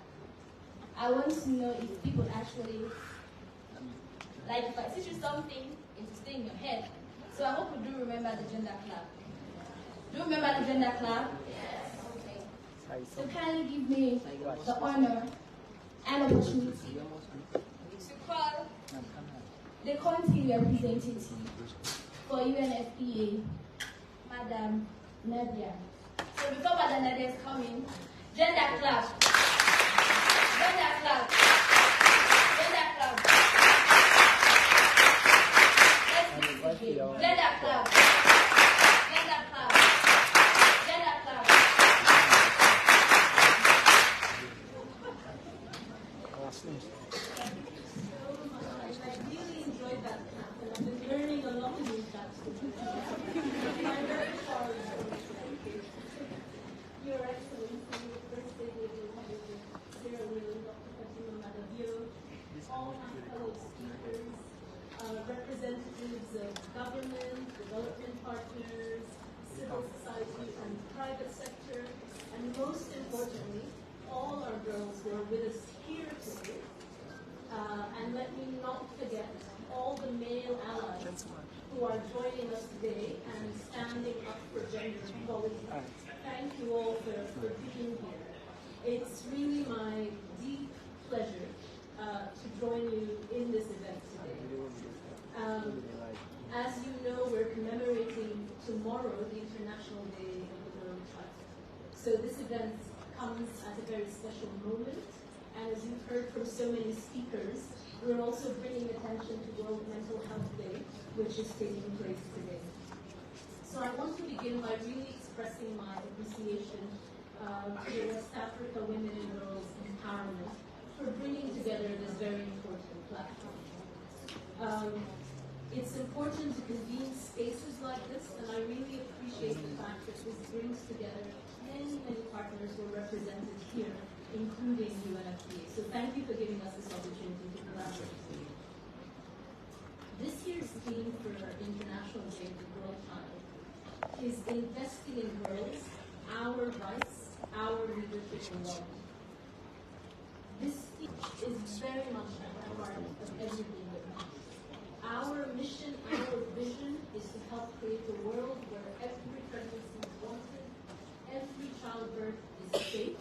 I want to know if people actually, like if I teach you something, it will stay in your head. So I hope you do remember the gender club. Do you remember the gender club? Yes. Okay. So kindly give me the honor and opportunity to call the country representative for UNFPA, Madam Nadia. So before Madam Nadia is coming, gender club. Gender club. Gender club. Let's do it again. Gender club. Gender club. Gender club. I really enjoyed that class, and I've been learning a lot new stuff. I'm very sorry. Your Excellency, First Lady of the Republic of Sierra Leone, Dr. Fatima Maada, all my fellow speakers, representatives of government, development partners, civil society, and private sector, and most importantly, all our girls who are with us here today. And let me not forget all the male allies who are joining us today and standing up for gender equality. Thank you all for being here. It's really my deep pleasure to join you in this event today. As you know, we're commemorating tomorrow the International Day of the Girl Child. So this event comes at a very special moment. And as you've heard from so many speakers, we're also bringing attention to World Mental Health Day, which is taking place today. So I want to begin by really expressing my appreciation to the West Africa Women and Girls Empowerment for bringing together this very important platform. It's important to convene spaces like this, and I really appreciate the fact that this brings together many, many partners who are represented here, including UNFPA. So thank you for giving us this opportunity to collaborate. This year's theme for International Day of the Girl Child is investing in girls, our rights, our leadership in life. This theme is very much at the heart of everything that we do. our mission, our vision is to help create a world where every pregnancy is wanted, every childbirth is safe,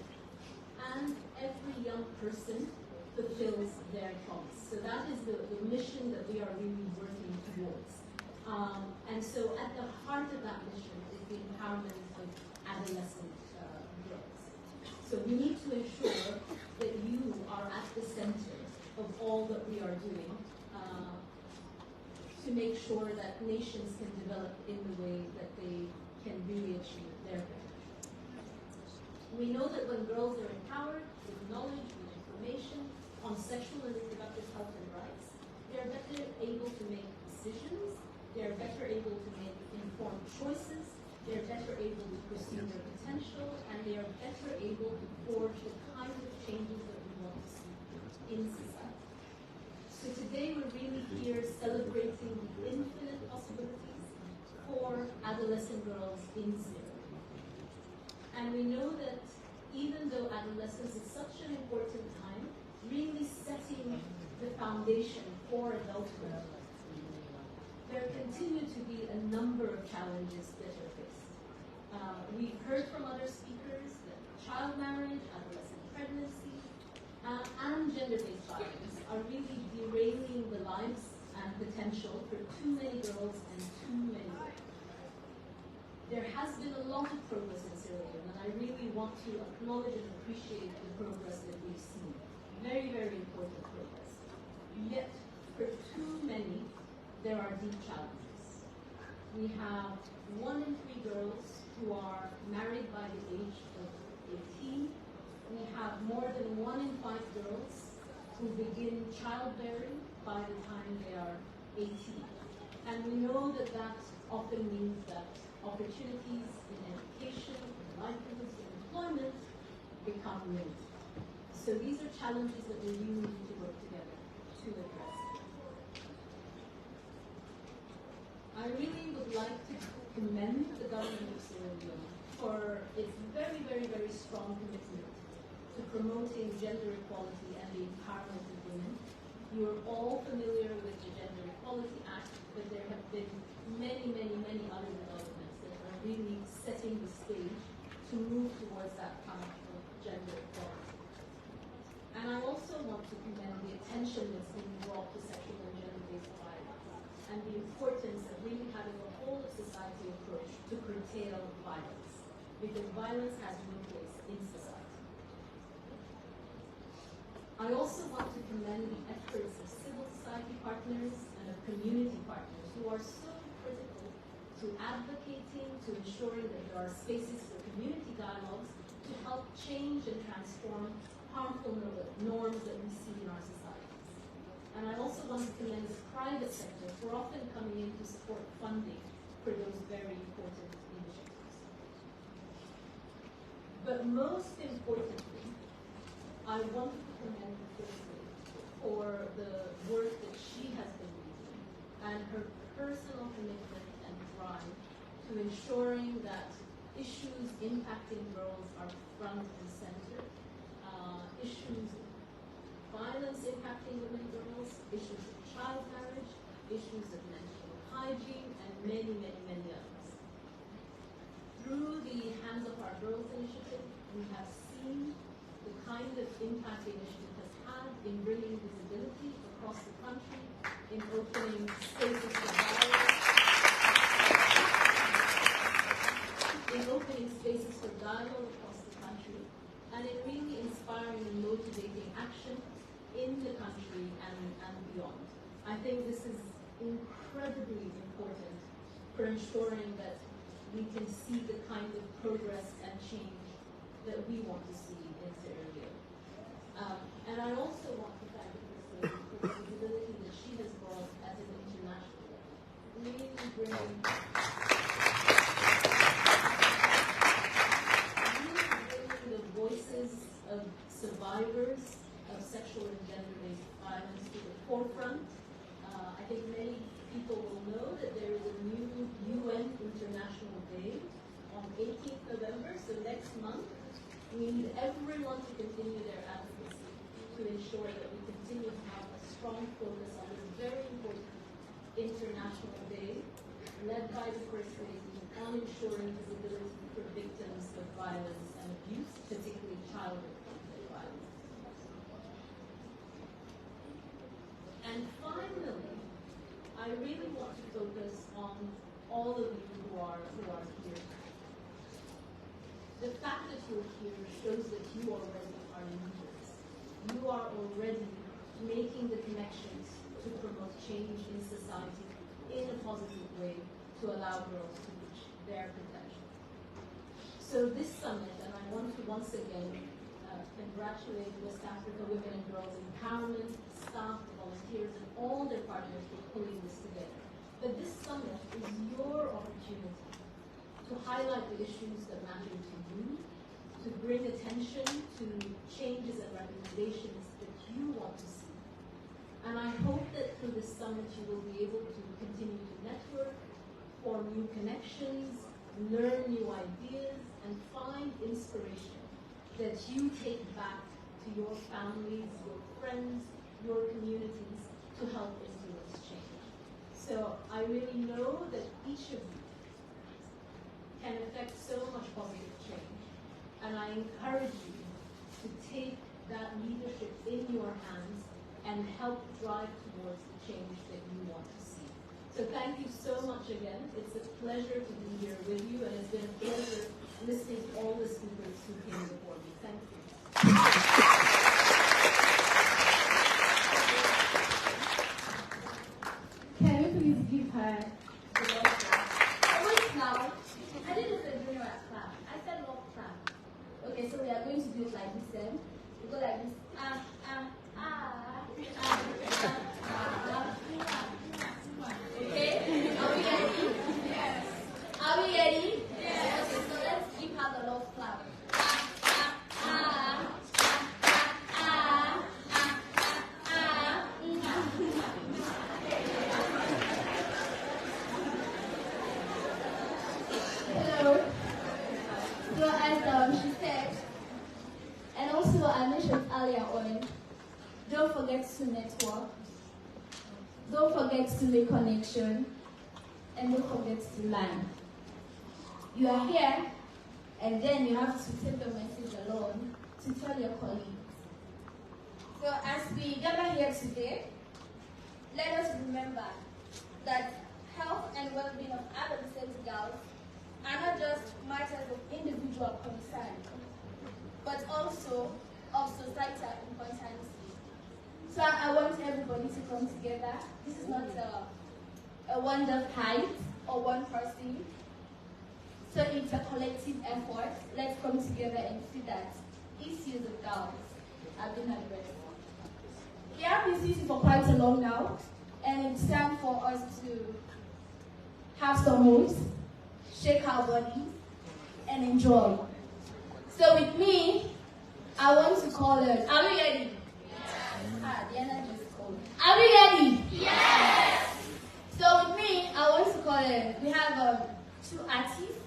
and every young person fulfills their promise. So that is the mission that we are really working towards. And so at the heart of that mission is the empowerment of adolescent girls. So we need to ensure that you are at the center of all that we are doing to make sure that nations can develop in the way that they can really achieve their potential. We know that when girls are empowered with knowledge, with information on sexual and reproductive health and rights, they are better able to make decisions, they are better able to make informed choices, they are better able to pursue their potential, and they are better able to forge the kind of changes that we want to see in society. So today we're really here celebrating the infinite possibilities for adolescent girls in Sierra Leone. And we know that even though adolescence is such an important time, really setting the foundation for adulthood, there continue to be a number of challenges that are faced. We've heard from other speakers that child marriage, adolescent pregnancy, and gender-based violence are really derailing the lives and potential for too many girls and too many women. There has been a lot of progress in Sierra Leone, and I really want to acknowledge and appreciate the progress that we've seen. Very, very important progress. Yet, for too many, there are deep challenges. We have 1 in 3 girls who are married by the age of 18. We have more than 1 in 5 girls who begin childbearing by the time they are 18. And we know that that often means that opportunities in education, in livelihoods, in employment become limited. So these are challenges that we really need to work together to address. I really would like to commend the government of Sierra Leone for its very, very, very strong commitment to promoting gender equality and the empowerment of women. You are all familiar with the Gender Equality Act, but there have been many, many, many other developments that are really setting the stage to move towards that path of gender equality. And I also want to commend the attention that's being brought to sexual and gender-based violence and the importance of really having a whole of society approach to curtail violence, because violence has no place in society. I also want to commend the efforts of civil society partners and of community partners who are so critical to advocating, to ensuring that there are spaces for community dialogues to help change and transform harmful norms that we see in our societies. And I also want to commend the private sector for often coming in to support funding for those very important initiatives. But most importantly, I want to commend the First Lady for the work that she has been leading and her personal commitment and drive to ensuring that issues impacting girls are front and center. Issues of violence impacting women and girls, issues of child marriage, issues of menstrual hygiene, and many, many, many others. Through the Hands Up Our Girls initiative, we have seen the kind of impact the initiative has had in bringing visibility across the country, in opening spaces for dialogue, across the country, and in really inspiring and motivating action in the country and beyond. I think this is incredibly important for ensuring that we can see the kind of progress and change that we want to see in Sierra Leone. And I also want to thank the First Lady for the visibility that she has brought at an international level, really bringing the voices of survivors of sexual and gender-based violence to the forefront. I think many people will know that there is a new UN International Day on 18th November, so next month. We need everyone to continue their advocacy to ensure that we continue to have a strong focus on this very important International Day, led by the First Lady, on ensuring visibility for victims of violence and abuse, particularly childhood conflict violence. And finally, I really want to focus on all of you who are here. The fact that you're here shows that you already are leaders. You are already making the connections to promote change in society in a positive way to allow girls to reach their potential. So this summit, and I want to once again congratulate West Africa Women and Girls Empowerment, staff, the volunteers, and all their partners for pulling this together. But this summit is your opportunity to highlight the issues that matter to you, to bring attention to changes and recommendations that you want to see. And I hope that through this summit you will be able to continue to network, form new connections, learn new ideas, and find inspiration that you take back to your families, your friends, your communities to help influence change. So I really know that each of you can affect so much positive change. And I encourage you to take that leadership in your hands and help drive towards the change that you want to see. So thank you so much again. It's a pleasure to be here with you, and it's been a pleasure listening to all the speakers who came before me. Thank you. Can you please give her the love clap? Wait now. I didn't say during my clap. I said love clap. Okay, so we are going to do it like this then. We go like this. Okay? Are we ready? Yes. Are we ready? Yes. Okay, so let's give her the love clap. Hello. So as she said, and also I mentioned earlier on, don't forget to network, don't forget to make connection, and don't forget to learn. You are here, and then you have to take the message along to tell your colleagues. So as we gather here today, let us remember that health and well-being of adolescent girls are not just matters of individual concern, but also of societal importance. So I want everybody to come together. This is not a one-just height or one person. So it's a collective effort. Let's come together and see that issues of girls have been addressed. We have been sitting for quite a long now, and it's time for us to have some moves, shake our body, and enjoy. So with me, I want to call her. Are we ready? Yes. The energy is cold. Are we ready? Yes. So with me, I want to call her. We have 2 artists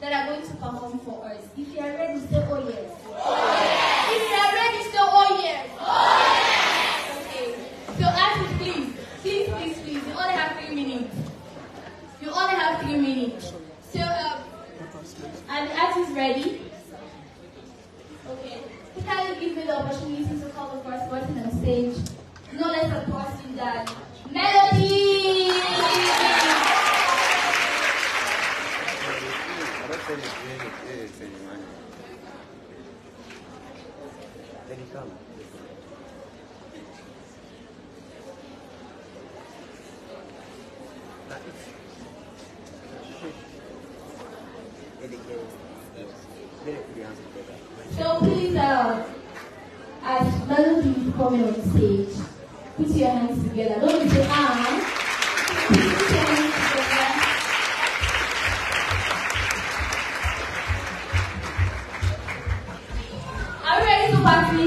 that are going to perform for us. If you are ready, say oh yes. Oh yes. If you are ready, say oh yes. Oh yes. Okay. So artists, please. You only have 3 minutes. You only have 3 minutes. So are the artists ready? Okay. Can you give me the opportunity to call the first person on stage? No less a person than Melody! So please, as Melody is coming on stage, put your hands together. Don't say put your hands together. Are we ready to party?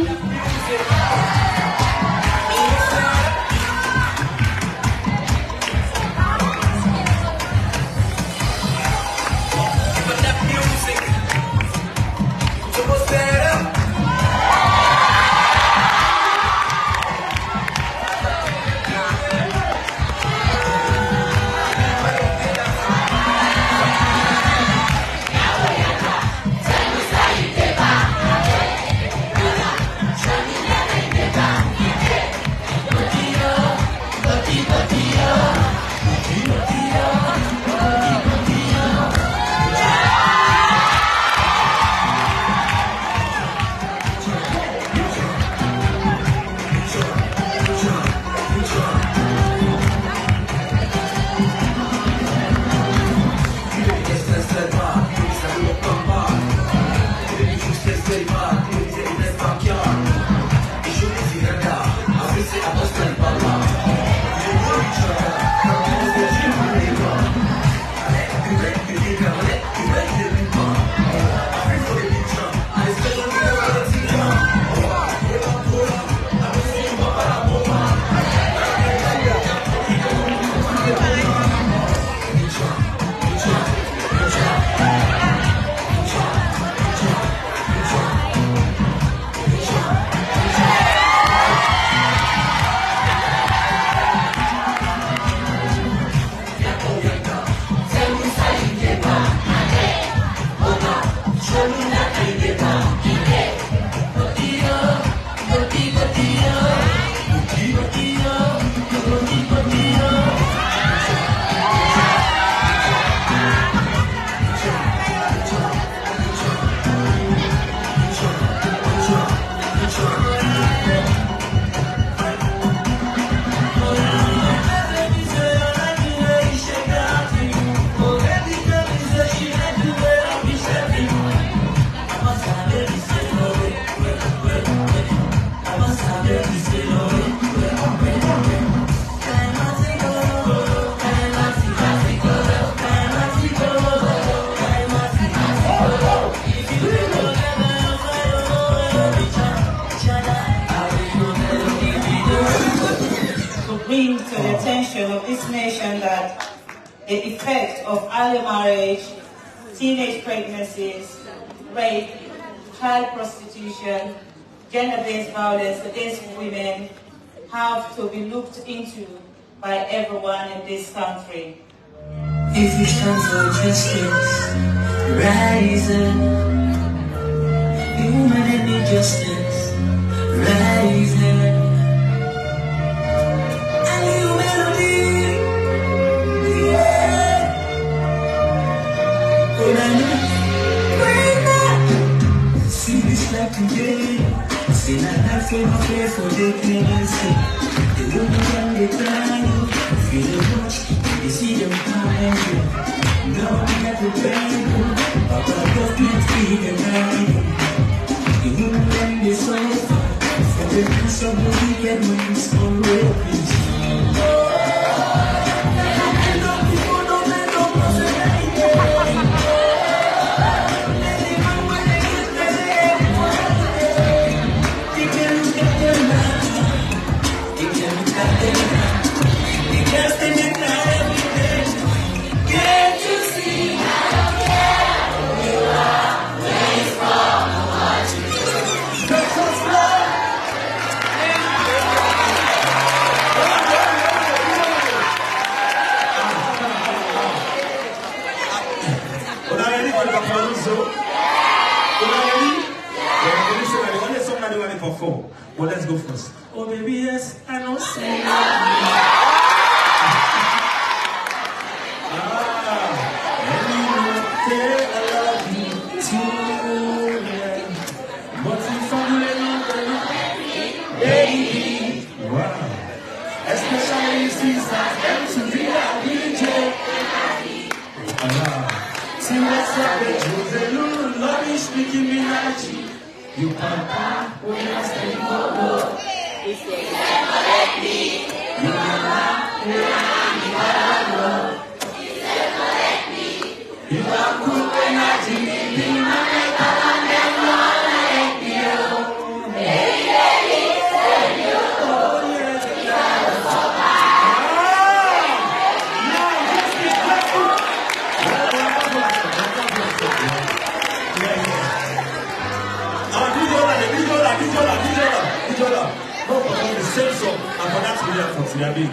Bring to the attention of this nation that the effect of early marriage, teenage pregnancies, rape, child prostitution, gender-based violence against women have to be looked into by everyone in this country. If you stand for justice, rise up. The woman that need justice, rise up. See this life today. See that life for my prayer for the clemency. The woman can get crying. Feel the watch. They see them coming. Now we got to bang. Papa government even dying. The woman can be so far. For the peace of the wicked minds on raping. Well, let's go first. Oh, baby, yes, I know. But if I'm baby, wow. Especially since I'm to be a DJ. See what's up with Jose Lulu, love is speaking me like you papa, when I say no, he said, never let me. You are love. He said, never let me. You are cool when I did it. You are never let me. Hey, hey, say you. You are so bad. Now, just be careful. No, the same song, and for that we are for Tiabi.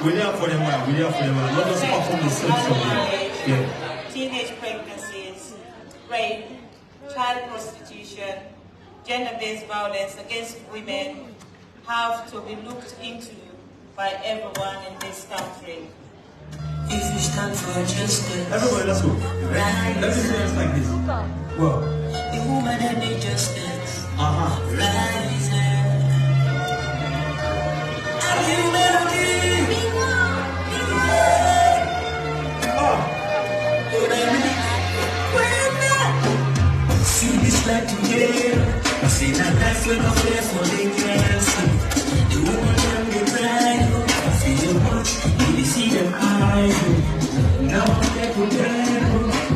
We're there for them, Let us perform the same song. Yeah. Teenage pregnancies, rape, child prostitution, gender-based violence against women have to be looked into by everyone in this country. If you stand for justice, everybody, let's go. Rise. Let's do it like this. Well, the woman that need justice, rise. See this life today. I see that life will not fair for the cancer. The woman can be crying. I feel the watch, you see them eyes. Now I'm back with them.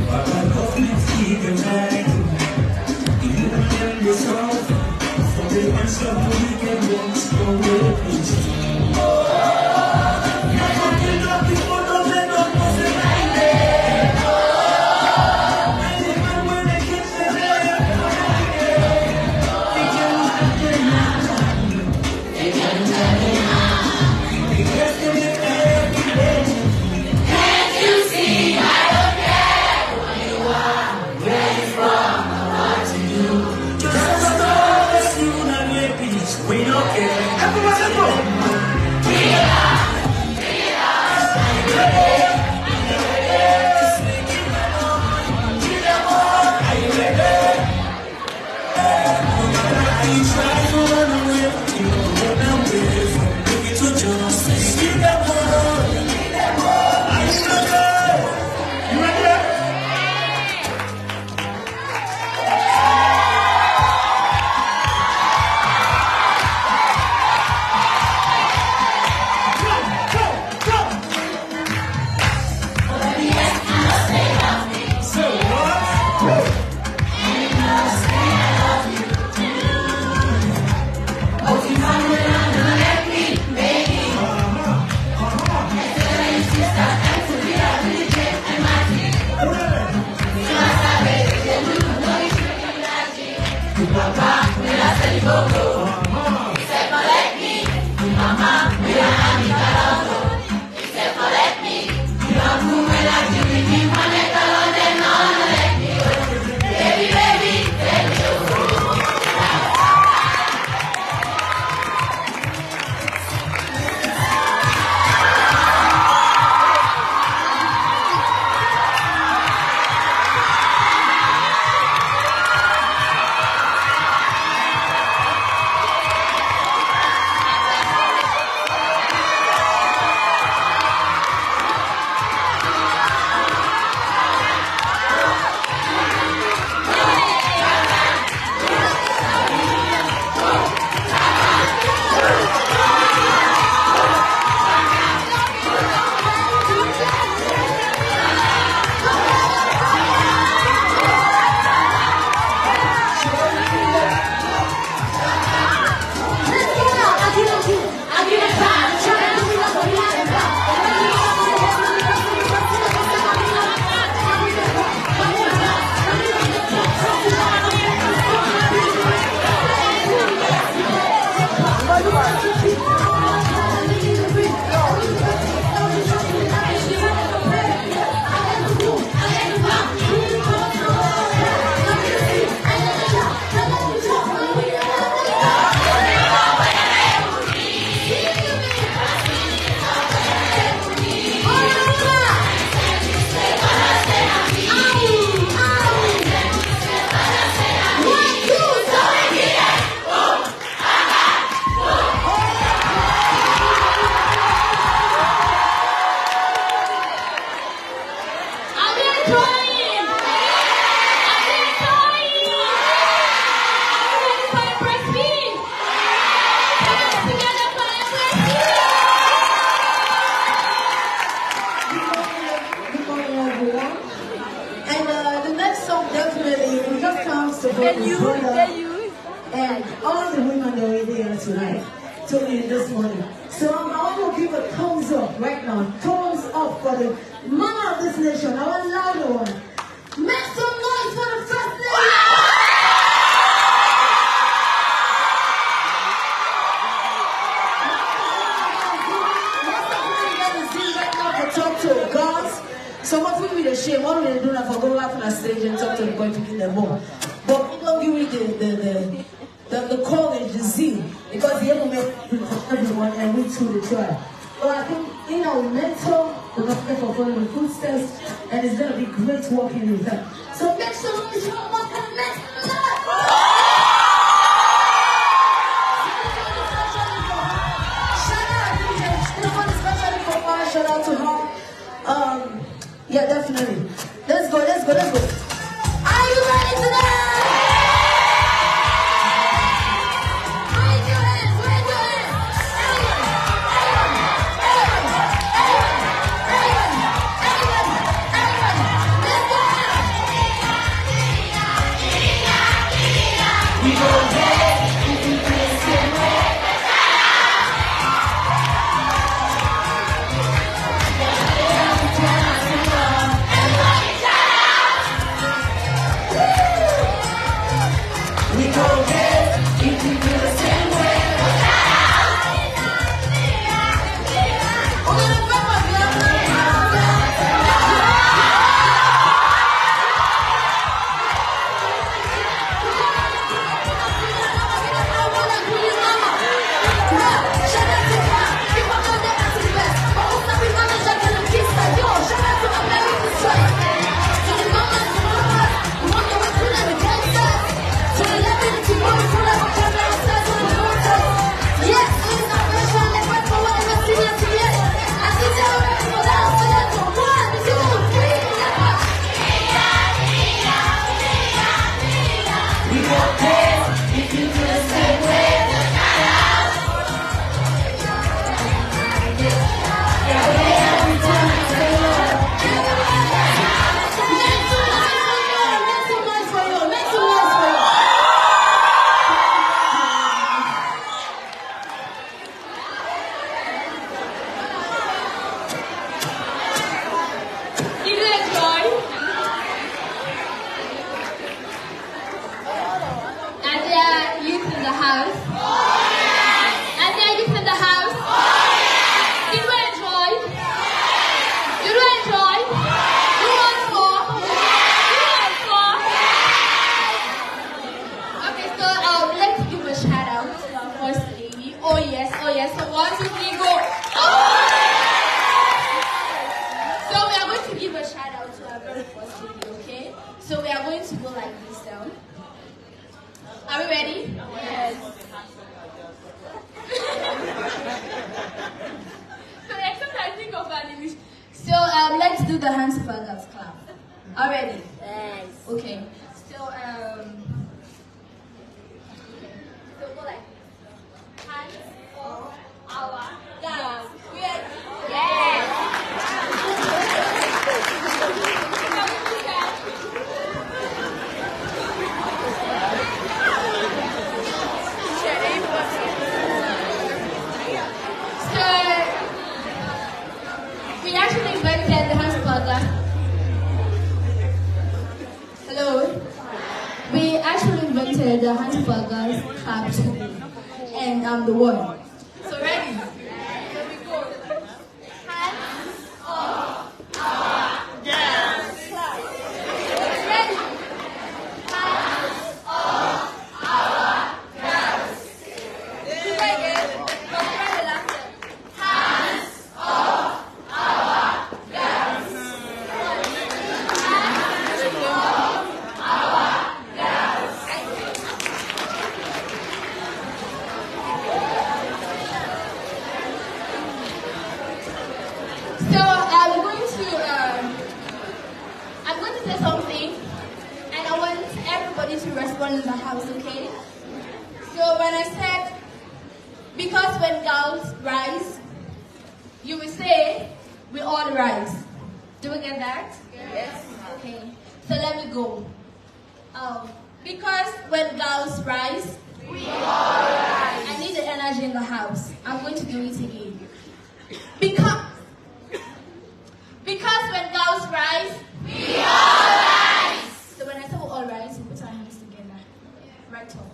And all the women that are here tonight to me this morning. So I want to give a thumbs up right now. Thumbs up for the mama of this nation. I want a louder one. Make some noise for the first lady. Talk to girls. Some of you with a shame, what we do now for go out on the stage and talk to the boy picking them up. But we don't give you the courage, the zeal, because the enemy for everyone and we too the try. So I think in our mentor, we're going to for following the footsteps, and it's going to be great working with them. So make some noise for what can next. Shout out to her. Yeah, definitely. Let's go. Are you ready today? Raise your hands. We go house? Oh, yes. And the youth in the house? Oh, yes. Did you enjoy? Yes. Did you enjoy? Yes. You want more? Yes. You want more? Yes. Okay, so let's give a shout out to our first lady. Oh yes, oh yes. So 1, 2, 3, go. Oh! So we are going to give a shout out to our very first lady, okay? So we are going to go like this down. Are we ready? Yes. So except I think of an English. So let's do the hands for girls clap. Are we ready? Yes. Okay. So so go like hands for our girls. We ready? Yes. We actually invented the hamburger. Hello? We actually invented the hamburger clap today. And the word. So ready? Here we go. Hands off our girls. Clap. Ready? Hands off our girls. Do it again. From the last step. Hands off. So I'm going to say something, and I want everybody to respond in the house, okay? So when I said, because when girls rise, you will say, we all rise. Do we get that? Yes. Okay. So let me go. Because when girls rise, we all rise. I need the energy in the house. I'm going to do it again. Because when girls rise, we all rise. So when I say we all rise, we put our hands together. Right on.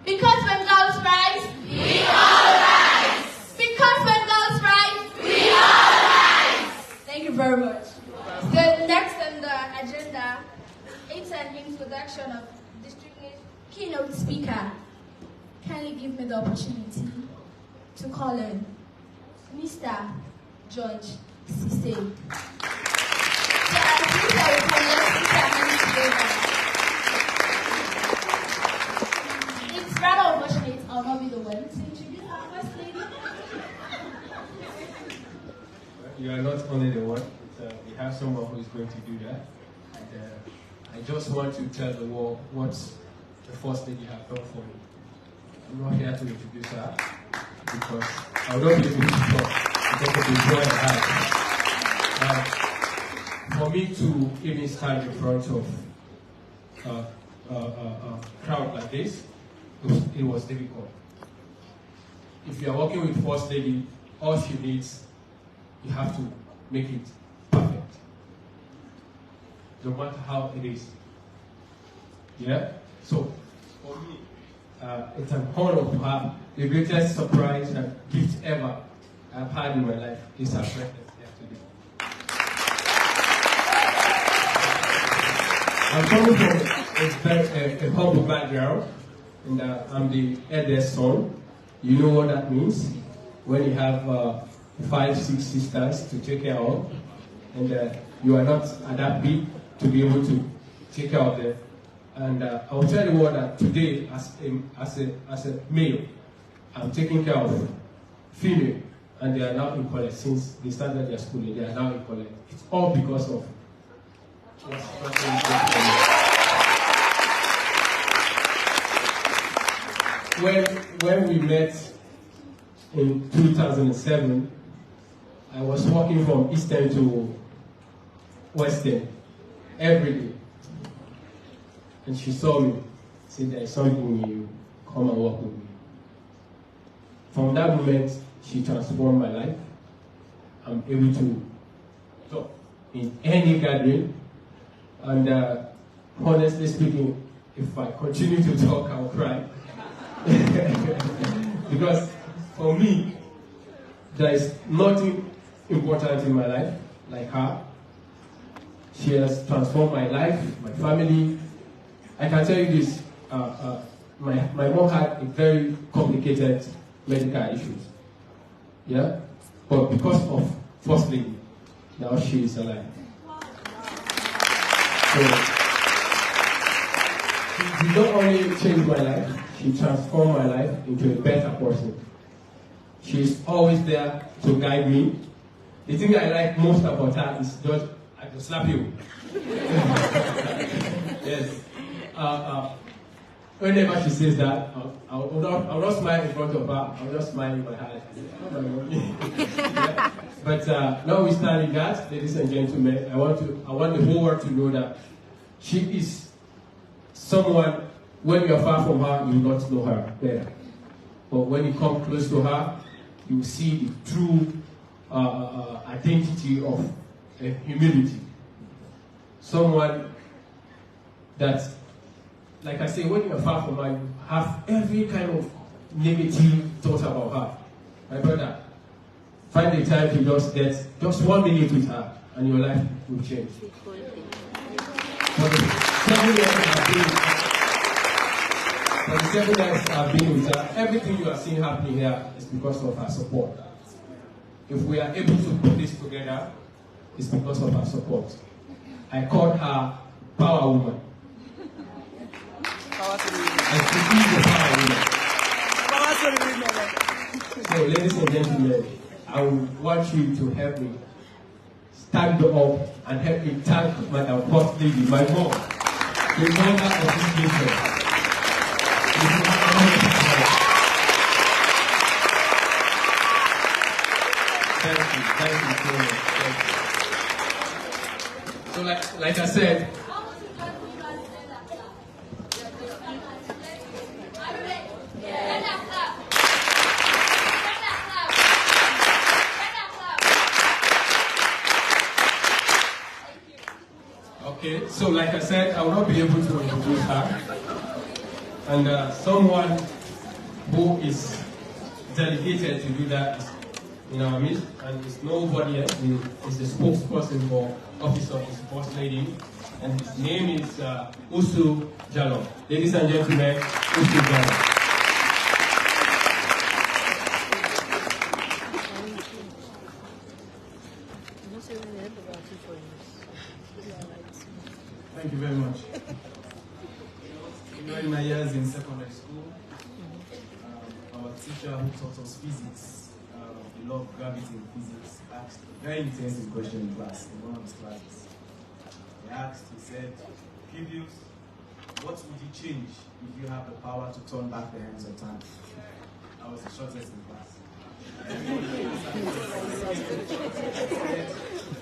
Because when girls rise, we all rise. Because when girls rise, we all rise. Thank you very much. The next on the agenda is an introduction of distinguished keynote speaker. Kindly give me the opportunity to call in Mr. George Sise. So please I will let's put our hands together. It's rather unfortunate I'll not be the one to introduce our first lady. You are not only the one, we have someone who is going to do that. And I just want to tell the world what the first lady has done for me. I'm not here to introduce her because I will not be able to talk because of the joy I have. For me to even stand in front of a crowd like this, it was difficult. If you are working with First Lady, all she needs, you have to make it perfect. No matter how it is. Yeah? So, for me, it's an honor to have the greatest surprise and gift ever I've had in my life is her presence here today. I'm coming from a humble background, and I'm the eldest son. You know what that means when you have 5, 6 sisters to take care of, and you are not at that big to be able to take care of them. And I will tell you what, that today, as a male, I'm taking care of female, and they are now in college. Since they started their schooling, they are now in college. It's all because of when we met in 2007, I was walking from Eastern to Western every day. And she saw me, said, there is something in you, come and walk with me. From that moment, she transformed my life. I'm able to talk in any gathering. And honestly speaking, if I continue to talk, I'll cry. Because for me, there is nothing important in my life like her. She has transformed my life, my family. I can tell you this, my mom had a very complicated medical issues. Yeah? But because of First Lady, now she is alive. So, she not only changed my life, she transformed my life into a better person. She is always there to guide me. The thing I like most about her is just, I can slap you. Yes. Whenever she says that, I'll not smile in front of her, I'll just smile in my heart. Yeah. But notwithstanding that, ladies and gentlemen, I want the whole world to know that she is someone, when you are far from her, you will not know her better. But when you come close to her, you will see the true identity of humility. Someone that, like I say, when you are far from her, you have every kind of negative thoughts about her. My brother, find the time to just get just 1 minute with her, and your life will change. For the 7 years I've been with her, everything you are seeing happening here is because of her support. If we are able to put this together, it's because of her support. I called her Power Woman. And she is the Power Woman. So, ladies and gentlemen, I want you to help me stand up and help me thank my First Lady, my mom, the mother of this nation. Thank you so much. So like I said, okay, so like I said, I will not be able to introduce her. And someone who is delegated to do that is in our midst, and it's nobody else. It's the spokesperson for Office of the First Lady, and his name is Usu Jallo. Ladies and gentlemen, Usu Jallo. Thank you very much. In my years in secondary school, our teacher who taught us physics, the law of gravity in physics, asked a very intensive question in class, in one of his classes. He said, Previous, what would you change if you have the power to turn back the hands of time? I was the shortest in class.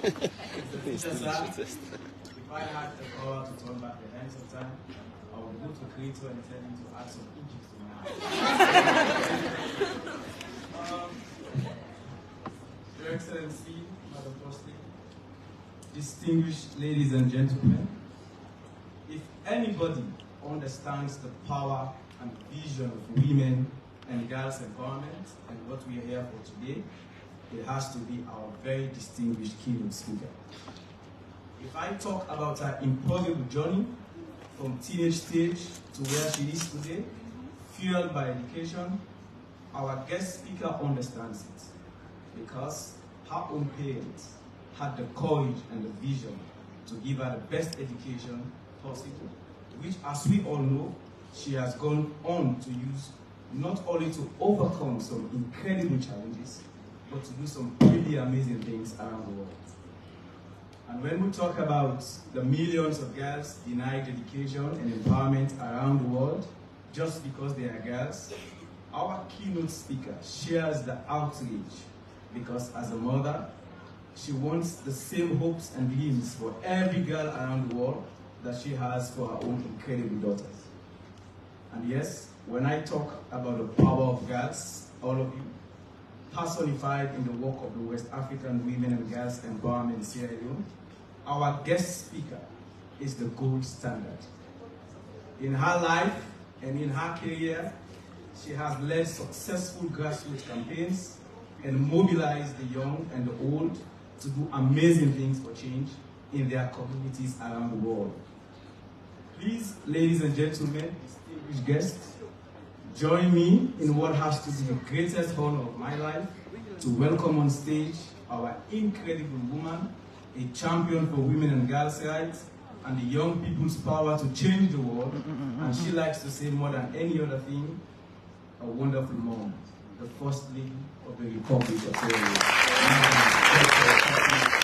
The teacher said, if I had the power to turn back the hands of time, I would go to Creator and tell him to add some Egypt to my house. Your Excellency, Madam First Lady, distinguished ladies and gentlemen, if anybody understands the power and vision of women and girls' empowerment and what we are here for today, it has to be our very distinguished keynote speaker. If I talk about her impossible journey from teenage stage to where she is today, fueled by education, our guest speaker understands it because her own parents had the courage and the vision to give her the best education possible, which, as we all know, she has gone on to use not only to overcome some incredible challenges, but to do some really amazing things around the world. And when we talk about the millions of girls denied education and empowerment around the world just because they are girls, our keynote speaker shares the outrage because as a mother, she wants the same hopes and dreams for every girl around the world that she has for her own incredible daughters. And yes, when I talk about the power of girls, all of you, personified in the work of the West African Women and Girls Empowerment in Sierra Leone, our guest speaker is the gold standard. In her life and in her career, She has led successful grassroots campaigns and mobilized the young and the old to do amazing things for change in their communities around the world. Please, ladies and gentlemen, distinguished guests, join me in what has to be the greatest honor of my life to welcome on stage our incredible woman, a champion for women and girls' rights, and the young people's power to change the world, and she likes to say more than any other thing, a wonderful mom, the First Lady of the Republic of Sierra Leone.